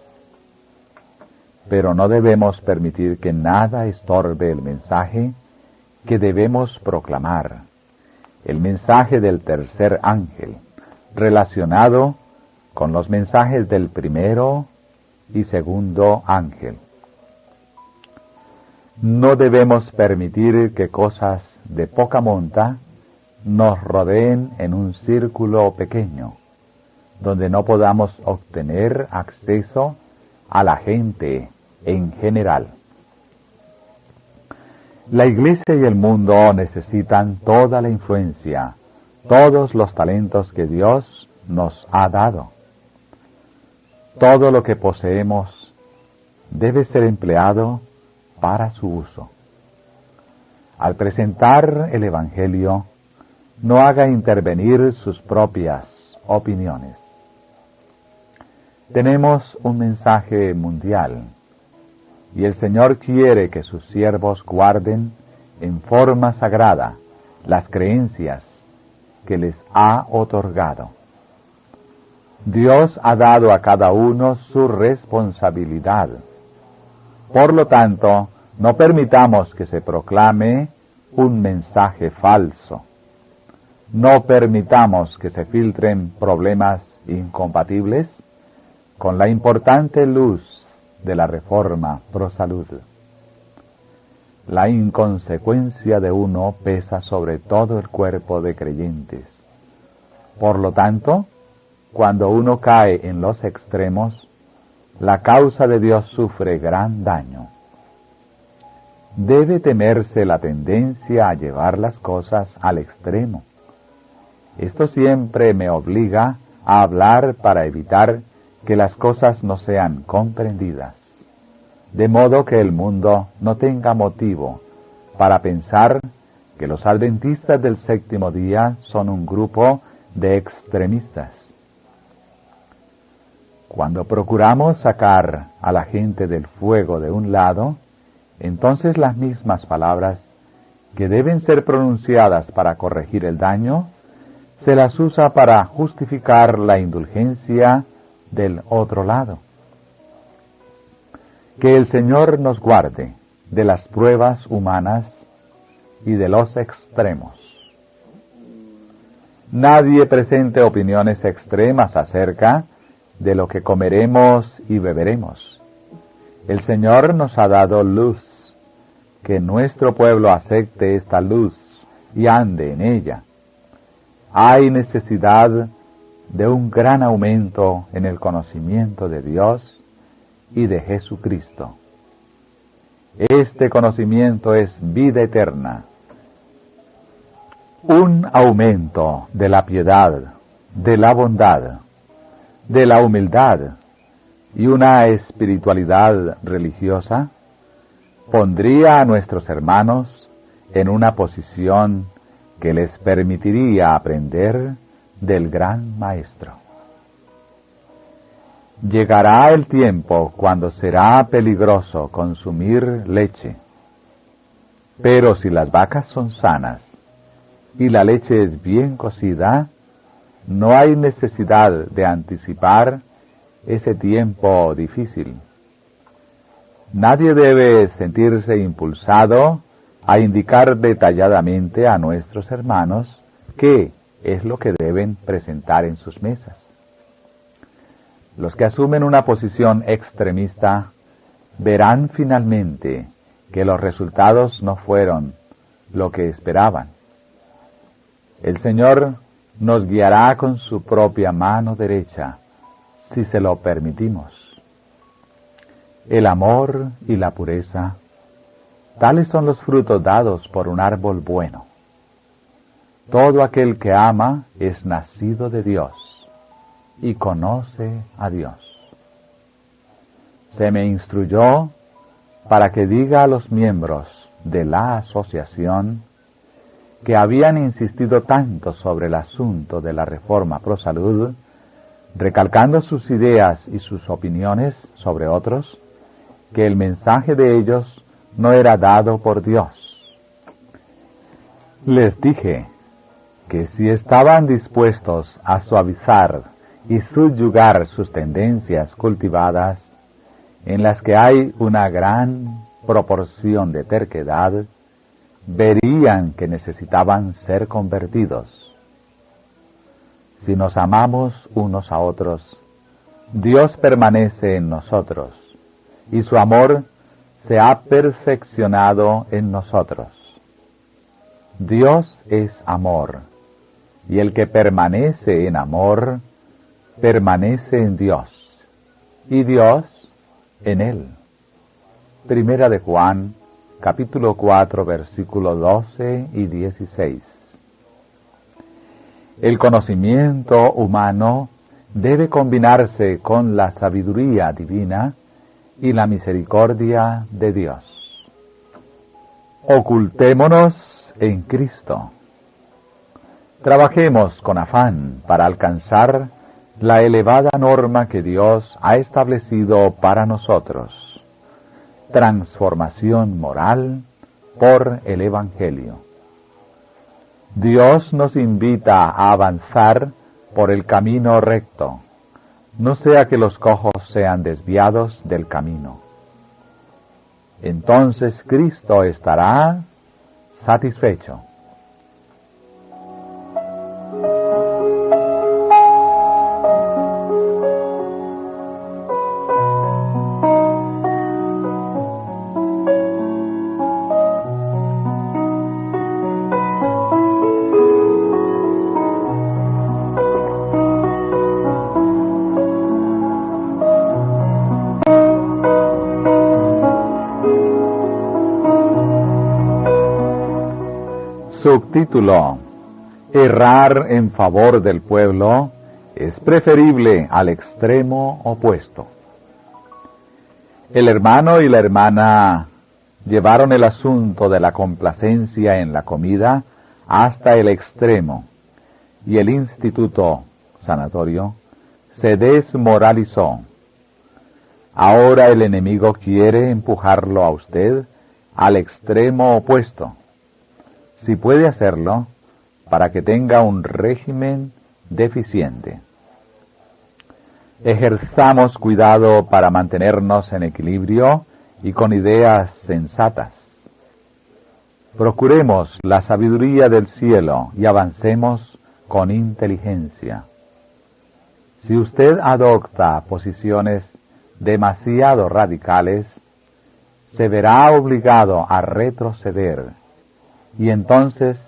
Pero no debemos permitir que nada estorbe el mensaje que debemos proclamar, el mensaje del tercer ángel, relacionado con los mensajes del primero y segundo ángel. No debemos permitir que cosas de poca monta nos rodeen en un círculo pequeño, donde no podamos obtener acceso a la gente en general. La Iglesia y el mundo necesitan toda la influencia, todos los talentos que Dios nos ha dado. Todo lo que poseemos debe ser empleado para su uso. Al presentar el Evangelio, no haga intervenir sus propias opiniones. Tenemos un mensaje mundial, y el Señor quiere que sus siervos guarden en forma sagrada las creencias que les ha otorgado. Dios ha dado a cada uno su responsabilidad. Por lo tanto, no permitamos que se proclame un mensaje falso. No permitamos que se filtren problemas incompatibles con la importante luz de la reforma pro salud. La inconsecuencia de uno pesa sobre todo el cuerpo de creyentes. Por lo tanto, cuando uno cae en los extremos, la causa de Dios sufre gran daño. Debe temerse la tendencia a llevar las cosas al extremo. Esto siempre me obliga a hablar para evitar que las cosas no sean comprendidas, de modo que el mundo no tenga motivo para pensar que los adventistas del séptimo día son un grupo de extremistas. Cuando procuramos sacar a la gente del fuego de un lado, entonces las mismas palabras que deben ser pronunciadas para corregir el daño, se las usa para justificar la indulgencia del otro lado. Que el Señor nos guarde de las pruebas humanas y de los extremos. Nadie presente opiniones extremas acerca de lo que comeremos y beberemos. El Señor nos ha dado luz, que nuestro pueblo acepte esta luz y ande en ella. Hay necesidad de un gran aumento en el conocimiento de Dios y de Jesucristo. Este conocimiento es vida eterna, un aumento de la piedad, de la bondad, de la humildad y una espiritualidad religiosa pondría a nuestros hermanos en una posición que les permitiría aprender del gran Maestro. Llegará el tiempo cuando será peligroso consumir leche, pero si las vacas son sanas y la leche es bien cocida, no hay necesidad de anticipar ese tiempo difícil. Nadie debe sentirse impulsado a indicar detalladamente a nuestros hermanos qué es lo que deben presentar en sus mesas. Los que asumen una posición extremista verán finalmente que los resultados no fueron lo que esperaban. El Señor nos guiará con su propia mano derecha, si se lo permitimos. El amor y la pureza, tales son los frutos dados por un árbol bueno. Todo aquel que ama es nacido de Dios y conoce a Dios. Se me instruyó para que diga a los miembros de la asociación que habían insistido tanto sobre el asunto de la reforma pro salud, recalcando sus ideas y sus opiniones sobre otros, que el mensaje de ellos no era dado por Dios. Les dije que si estaban dispuestos a suavizar y subyugar sus tendencias cultivadas, en las que hay una gran proporción de terquedad, verían que necesitaban ser convertidos. Si nos amamos unos a otros, Dios permanece en nosotros, y su amor se ha perfeccionado en nosotros. Dios es amor, y el que permanece en amor, permanece en Dios, y Dios en él. Primera de Juan, capítulo 4, versículos 12 y 16. El conocimiento humano debe combinarse con la sabiduría divina y la misericordia de Dios. Ocultémonos en Cristo. Trabajemos con afán para alcanzar la elevada norma que Dios ha establecido para nosotros. Transformación moral por el Evangelio. Dios nos invita a avanzar por el camino recto, no sea que los cojos sean desviados del camino. Entonces Cristo estará satisfecho. Subtítulo: Errar en favor del pueblo es preferible al extremo opuesto. El hermano y la hermana llevaron el asunto de la complacencia en la comida hasta el extremo, y el instituto sanatorio se desmoralizó. Ahora el enemigo quiere empujarlo a usted al extremo opuesto. Si puede hacerlo, para que tenga un régimen deficiente. Ejerzamos cuidado para mantenernos en equilibrio y con ideas sensatas. Procuremos la sabiduría del cielo y avancemos con inteligencia. Si usted adopta posiciones demasiado radicales, se verá obligado a retroceder, y entonces,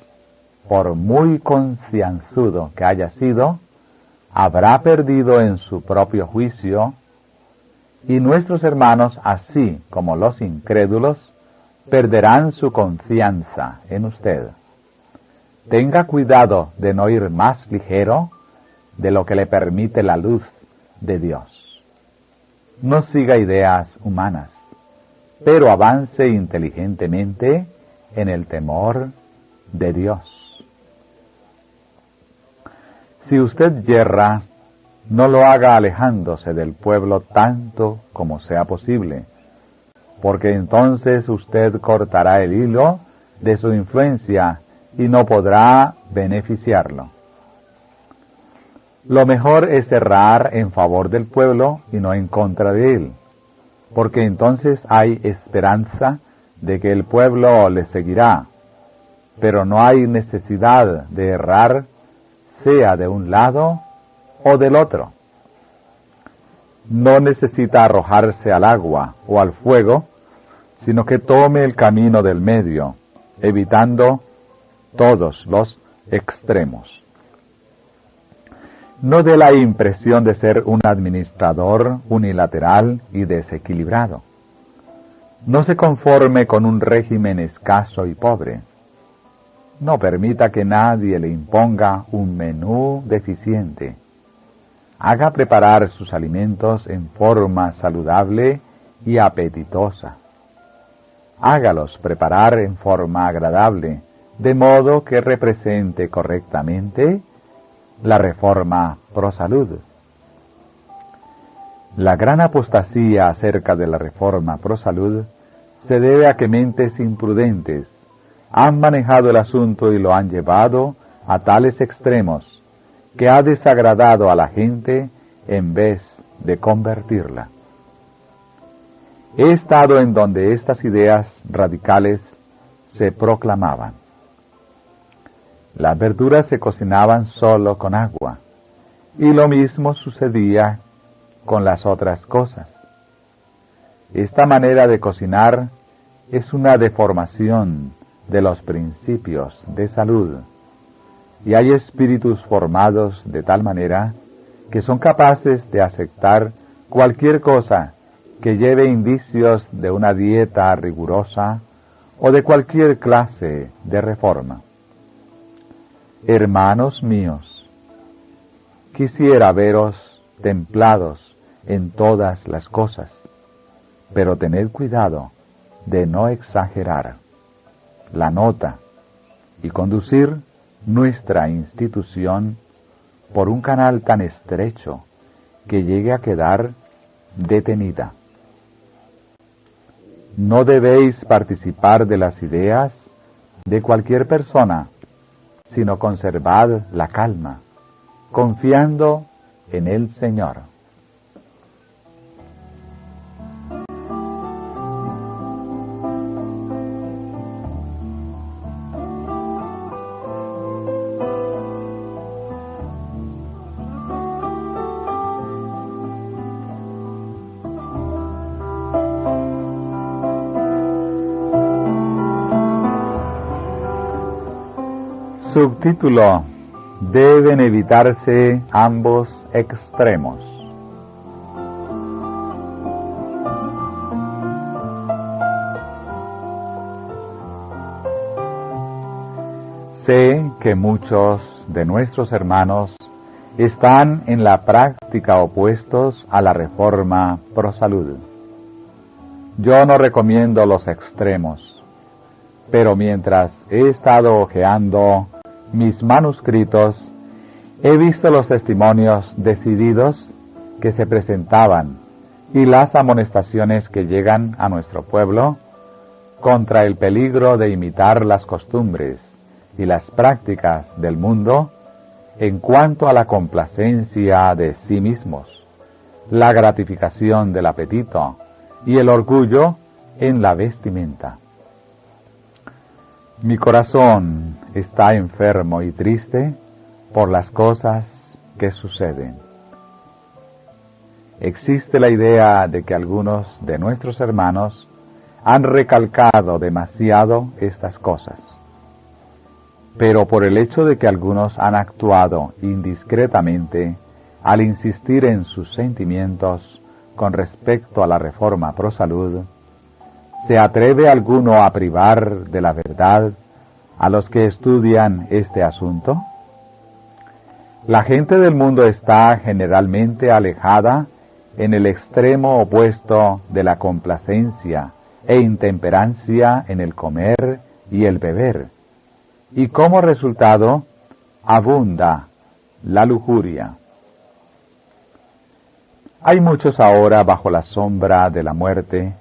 por muy concienzudo que haya sido, habrá perdido en su propio juicio, y nuestros hermanos, así como los incrédulos, perderán su confianza en usted. Tenga cuidado de no ir más ligero de lo que le permite la luz de Dios. No siga ideas humanas, pero avance inteligentemente en el temor de Dios. Si usted yerra, no lo haga alejándose del pueblo tanto como sea posible, porque entonces usted cortará el hilo de su influencia y no podrá beneficiarlo. Lo mejor es errar en favor del pueblo y no en contra de él, porque entonces hay esperanza de que el pueblo le seguirá, pero no hay necesidad de errar, sea de un lado o del otro. No necesita arrojarse al agua o al fuego, sino que tome el camino del medio, evitando todos los extremos. No dé la impresión de ser un administrador unilateral y desequilibrado. No se conforme con un régimen escaso y pobre. No permita que nadie le imponga un menú deficiente. Haga preparar sus alimentos en forma saludable y apetitosa. Hágalos preparar en forma agradable, de modo que represente correctamente la reforma pro salud. La gran apostasía acerca de la reforma pro salud se debe a que mentes imprudentes han manejado el asunto y lo han llevado a tales extremos que ha desagradado a la gente en vez de convertirla. He estado en donde estas ideas radicales se proclamaban. Las verduras se cocinaban solo con agua, y lo mismo sucedía con las otras cosas. Esta manera de cocinar es una deformación de los principios de salud, y hay espíritus formados de tal manera que son capaces de aceptar cualquier cosa que lleve indicios de una dieta rigurosa o de cualquier clase de reforma. Hermanos míos, quisiera veros templados en todas las cosas, pero tened cuidado de no exagerar la nota y conducir nuestra institución por un canal tan estrecho que llegue a quedar detenida. No debéis participar de las ideas de cualquier persona, sino conservad la calma, confiando en el Señor. Subtítulo: deben evitarse ambos extremos. Sé que muchos de nuestros hermanos están en la práctica opuestos a la reforma pro salud. Yo no recomiendo los extremos, pero mientras he estado hojeando mis manuscritos, he visto los testimonios decididos que se presentaban y las amonestaciones que llegan a nuestro pueblo contra el peligro de imitar las costumbres y las prácticas del mundo en cuanto a la complacencia de sí mismos, la gratificación del apetito y el orgullo en la vestimenta. Mi corazón está enfermo y triste por las cosas que suceden. existe la idea de que algunos de nuestros hermanos han recalcado demasiado estas cosas. Pero por el hecho de que algunos han actuado indiscretamente al insistir en sus sentimientos con respecto a la reforma pro salud, ¿se atreve alguno a privar de la verdad a los que estudian este asunto? La gente del mundo está generalmente alejada en el extremo opuesto de la complacencia e intemperancia en el comer y el beber, y como resultado abunda la lujuria. Hay muchos ahora bajo la sombra de la muerte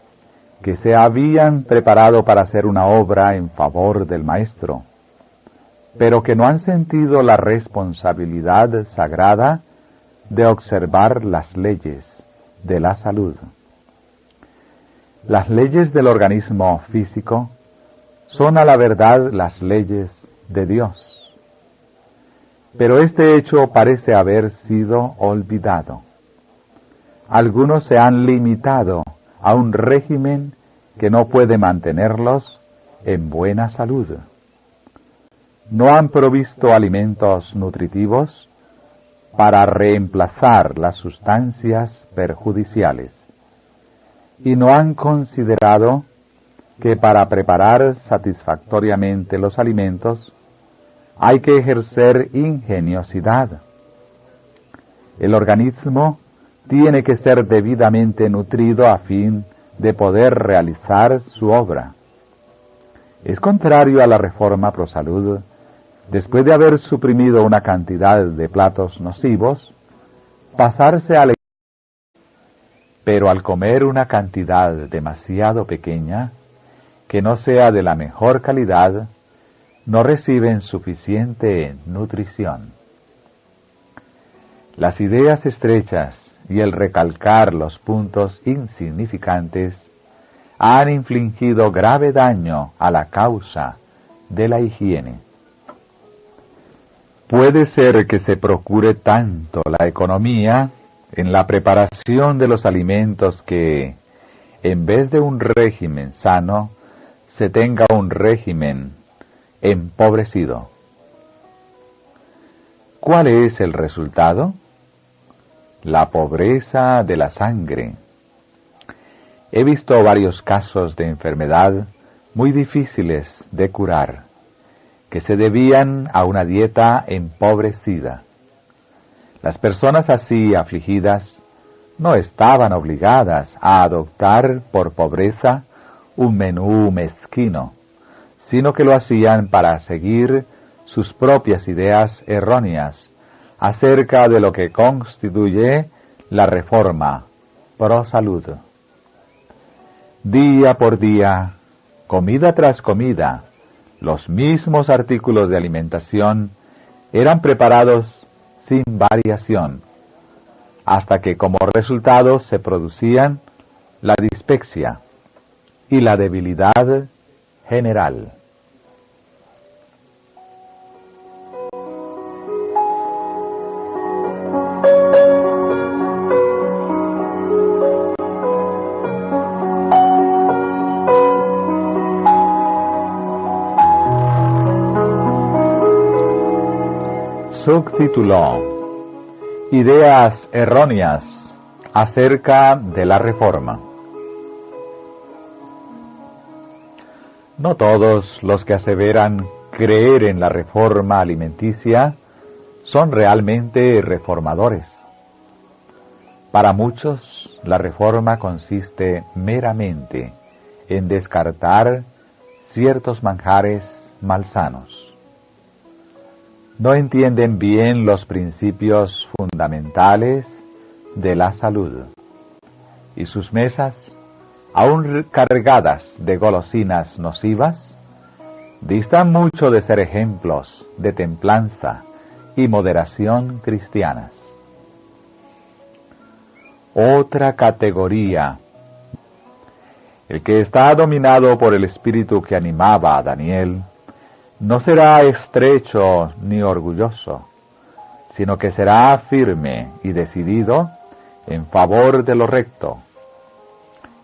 que se habían preparado para hacer una obra en favor del Maestro, pero que no han sentido la responsabilidad sagrada de observar las leyes de la salud. Las leyes del organismo físico son a la verdad las leyes de Dios, pero este hecho parece haber sido olvidado. Algunos se han limitado a un régimen que no puede mantenerlos en buena salud. No han provisto alimentos nutritivos para reemplazar las sustancias perjudiciales, y no han considerado que para preparar satisfactoriamente los alimentos hay que ejercer ingeniosidad. El organismo tiene que ser debidamente nutrido a fin de poder realizar su obra. Es contrario a la reforma pro salud, después de haber suprimido una cantidad de platos nocivos, pasarse al pero al comer una cantidad demasiado pequeña, que no sea de la mejor calidad, no reciben suficiente nutrición. Las ideas estrechas y el recalcar los puntos insignificantes han infligido grave daño a la causa de la higiene. Puede ser que se procure tanto la economía en la preparación de los alimentos que, en vez de un régimen sano, se tenga un régimen empobrecido. ¿Cuál es el resultado? La pobreza de la sangre. He visto varios casos de enfermedad muy difíciles de curar, que se debían a una dieta empobrecida. Las personas así afligidas no estaban obligadas a adoptar por pobreza un menú mezquino, sino que lo hacían para seguir sus propias ideas erróneas acerca de lo que constituye la reforma pro salud. Día por día, comida tras comida, los mismos artículos de alimentación eran preparados sin variación, hasta que como resultado se producían la dispepsia y la debilidad general. Subtítulo: Ideas erróneas acerca de la reforma. No todos los que aseveran creer en la reforma alimenticia son realmente reformadores. Para muchos, la reforma consiste meramente en descartar ciertos manjares malsanos. No entienden bien los principios fundamentales de la salud, y sus mesas, aún cargadas de golosinas nocivas, distan mucho de ser ejemplos de templanza y moderación cristianas. Otra categoría, el que está dominado por el espíritu que animaba a Daniel, no será estrecho ni orgulloso, sino que será firme y decidido en favor de lo recto.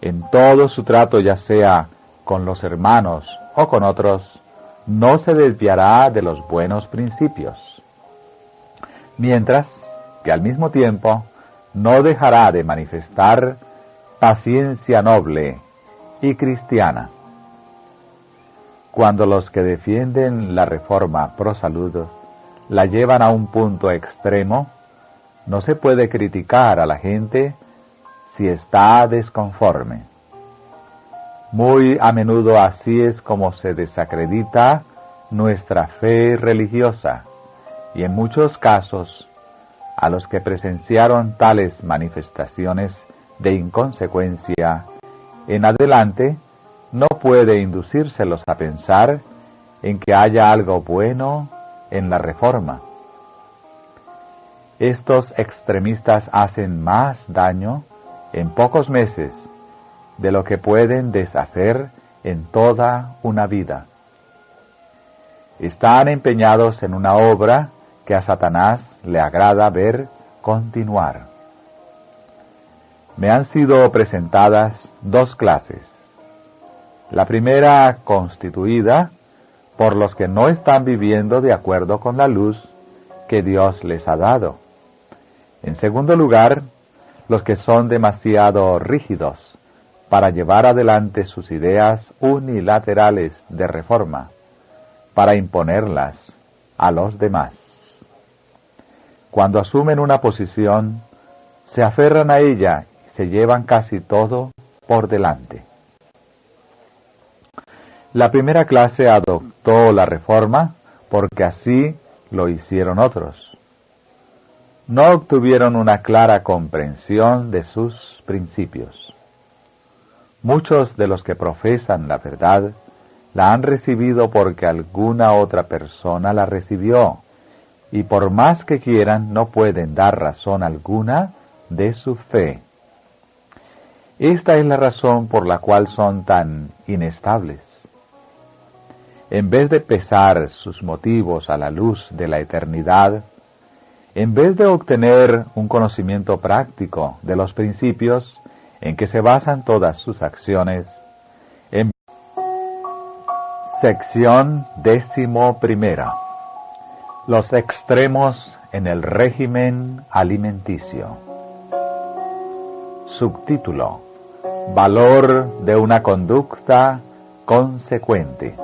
En todo su trato, ya sea con los hermanos o con otros, no se desviará de los buenos principios, mientras que al mismo tiempo no dejará de manifestar paciencia noble y cristiana. Cuando los que defienden la reforma pro salud la llevan a un punto extremo, no se puede criticar a la gente si está desconforme. Muy a menudo así es como se desacredita nuestra fe religiosa, y en muchos casos, a los que presenciaron tales manifestaciones de inconsecuencia, en adelante no puede inducírselos a pensar en que haya algo bueno en la reforma. Estos extremistas hacen más daño en pocos meses de lo que pueden deshacer en toda una vida. Están empeñados en una obra que a Satanás le agrada ver continuar. Me han sido presentadas dos clases. La primera constituida por los que no están viviendo de acuerdo con la luz que Dios les ha dado. En segundo lugar, los que son demasiado rígidos para llevar adelante sus ideas unilaterales de reforma, para imponerlas a los demás. Cuando asumen una posición, se aferran a ella y se llevan casi todo por delante. La primera clase adoptó la reforma porque así lo hicieron otros. No obtuvieron una clara comprensión de sus principios. Muchos de los que profesan la verdad la han recibido porque alguna otra persona la recibió, y por más que quieran no pueden dar razón alguna de su fe. Esta es la razón por la cual son tan inestables. En vez de pesar sus motivos a la luz de la eternidad, en vez de obtener un conocimiento práctico de los principios en que se basan todas sus acciones, en sección 11, los extremos en el régimen alimenticio. Subtítulo: Valor de una conducta consecuente.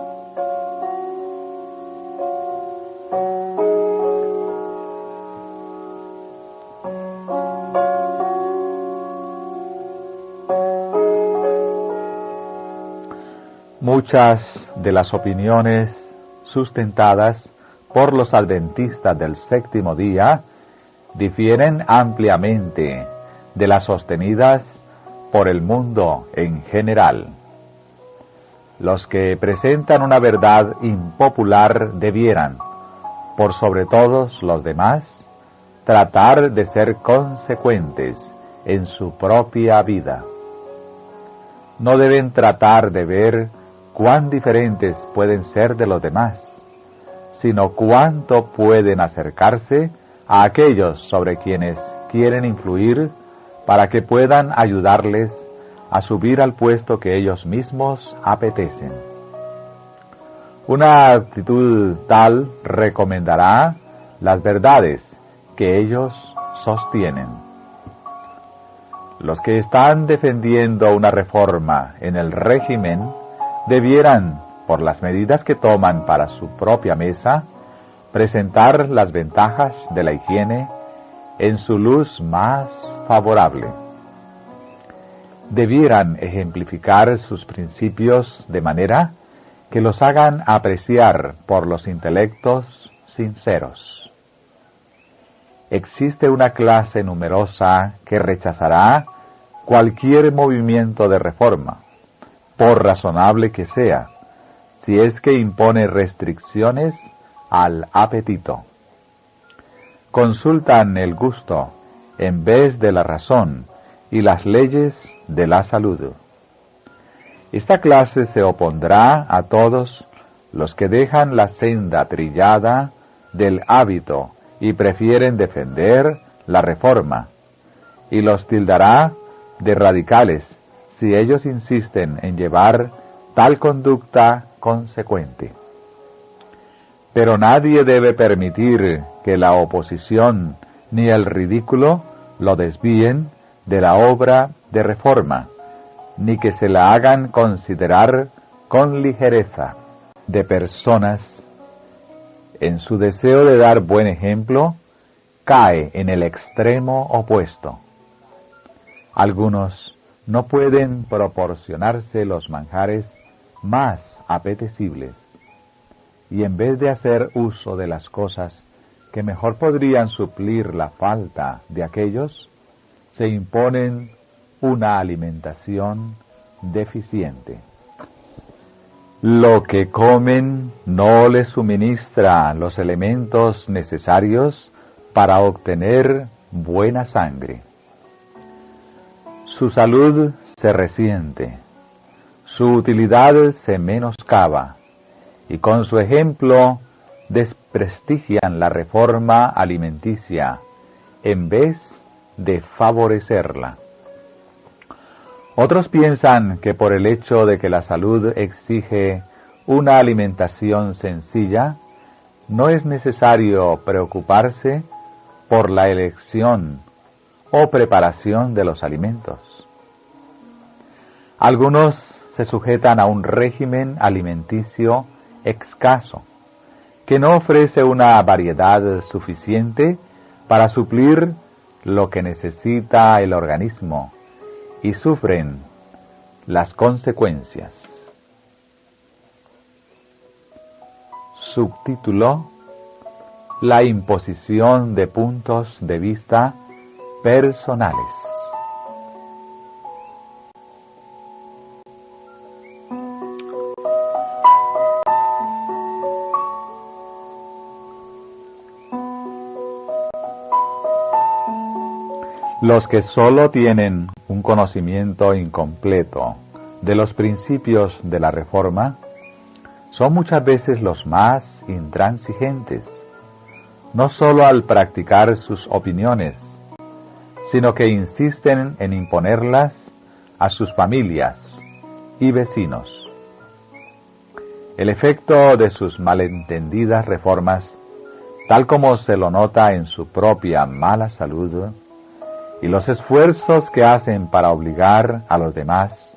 Muchas de las opiniones sustentadas por los adventistas del séptimo día difieren ampliamente de las sostenidas por el mundo en general. Los que presentan una verdad impopular debieran, por sobre todos los demás, tratar de ser consecuentes en su propia vida. No deben tratar de ver cuán diferentes pueden ser de los demás, sino cuánto pueden acercarse a aquellos sobre quienes quieren influir para que puedan ayudarles a subir al puesto que ellos mismos apetecen. Una actitud tal recomendará las verdades que ellos sostienen. Los que están defendiendo una reforma en el régimen debieran, por las medidas que toman para su propia mesa, presentar las ventajas de la higiene en su luz más favorable. Debieran ejemplificar sus principios de manera que los hagan apreciar por los intelectos sinceros. Existe una clase numerosa que rechazará cualquier movimiento de reforma, por razonable que sea, si es que impone restricciones al apetito. Consultan el gusto en vez de la razón y las leyes de la salud. Esta clase se opondrá a todos los que dejan la senda trillada del hábito y prefieren defender la reforma, y los tildará de radicales si ellos insisten en llevar tal conducta consecuente. Pero nadie debe permitir que la oposición ni el ridículo lo desvíen de la obra de reforma, ni que se la hagan considerar con ligereza de personas, en su deseo de dar buen ejemplo, cae en el extremo opuesto. Algunos no pueden proporcionarse los manjares más apetecibles, y en vez de hacer uso de las cosas que mejor podrían suplir la falta de aquellos, se imponen una alimentación deficiente. Lo que comen no les suministra los elementos necesarios para obtener buena sangre. Su salud se resiente, su utilidad se menoscaba, y con su ejemplo desprestigian la reforma alimenticia en vez de favorecerla. Otros piensan que por el hecho de que la salud exige una alimentación sencilla, no es necesario preocuparse por la elección o preparación de los alimentos. Algunos se sujetan a un régimen alimenticio escaso, que no ofrece una variedad suficiente para suplir lo que necesita el organismo, y sufren las consecuencias. Subtítulo: La imposición de puntos de vista personales. Los que solo tienen un conocimiento incompleto de los principios de la reforma son muchas veces los más intransigentes, no solo al practicar sus opiniones, sino que insisten en imponerlas a sus familias y vecinos. El efecto de sus malentendidas reformas, tal como se lo nota en su propia mala salud, y los esfuerzos que hacen para obligar a los demás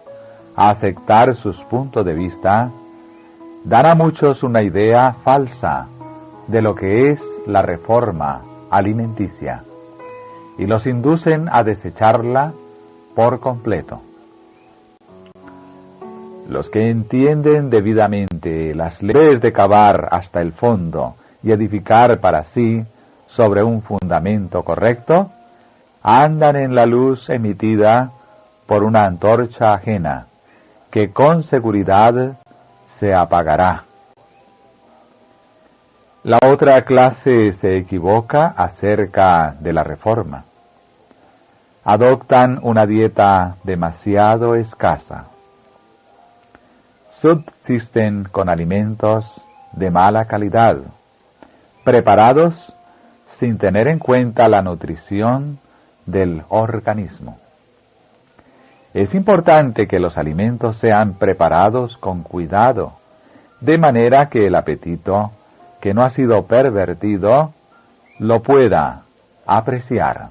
a aceptar sus puntos de vista, dan a muchos una idea falsa de lo que es la reforma alimenticia, y los inducen a desecharla por completo. Los que entienden debidamente las leyes de cavar hasta el fondo y edificar para sí sobre un fundamento correcto, andan en la luz emitida por una antorcha ajena, que con seguridad se apagará. La otra clase se equivoca acerca de la reforma. Adoptan una dieta demasiado escasa. Subsisten con alimentos de mala calidad, preparados sin tener en cuenta la nutrición del organismo. Es importante que los alimentos sean preparados con cuidado, de manera que el apetito, que no ha sido pervertido, lo pueda apreciar.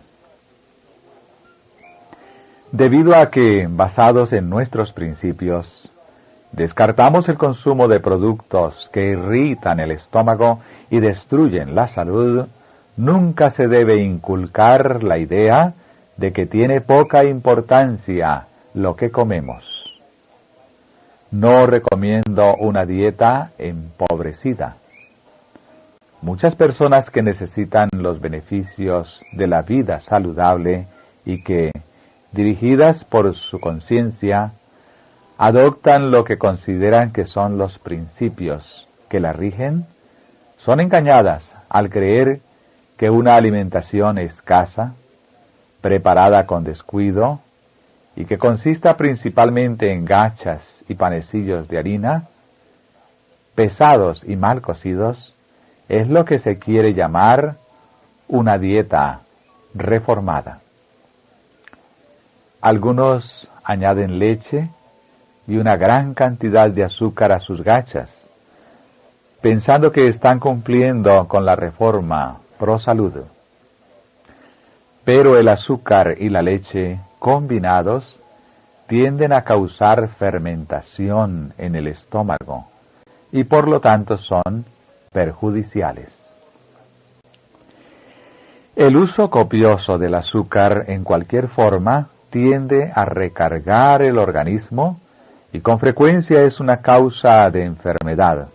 Debido a que, basados en nuestros principios, descartamos el consumo de productos que irritan el estómago y destruyen la salud, nunca se debe inculcar la idea de que tiene poca importancia lo que comemos. No recomiendo una dieta empobrecida. Muchas personas que necesitan los beneficios de la vida saludable y que, dirigidas por su conciencia, adoptan lo que consideran que son los principios que la rigen, son engañadas al creer que una alimentación escasa, preparada con descuido, y que consista principalmente en gachas y panecillos de harina, pesados y mal cocidos, es lo que se quiere llamar una dieta reformada. Algunos añaden leche y una gran cantidad de azúcar a sus gachas, pensando que están cumpliendo con la reforma pro salud. Pero el azúcar y la leche combinados tienden a causar fermentación en el estómago y por lo tanto son perjudiciales. El uso copioso del azúcar en cualquier forma tiende a recargar el organismo y con frecuencia es una causa de enfermedad.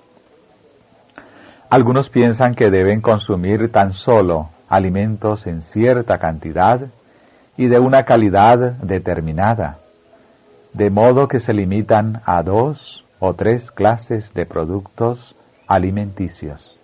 Algunos piensan que deben consumir tan solo alimentos en cierta cantidad y de una calidad determinada, de modo que se limitan a 2 o 3 clases de productos alimenticios.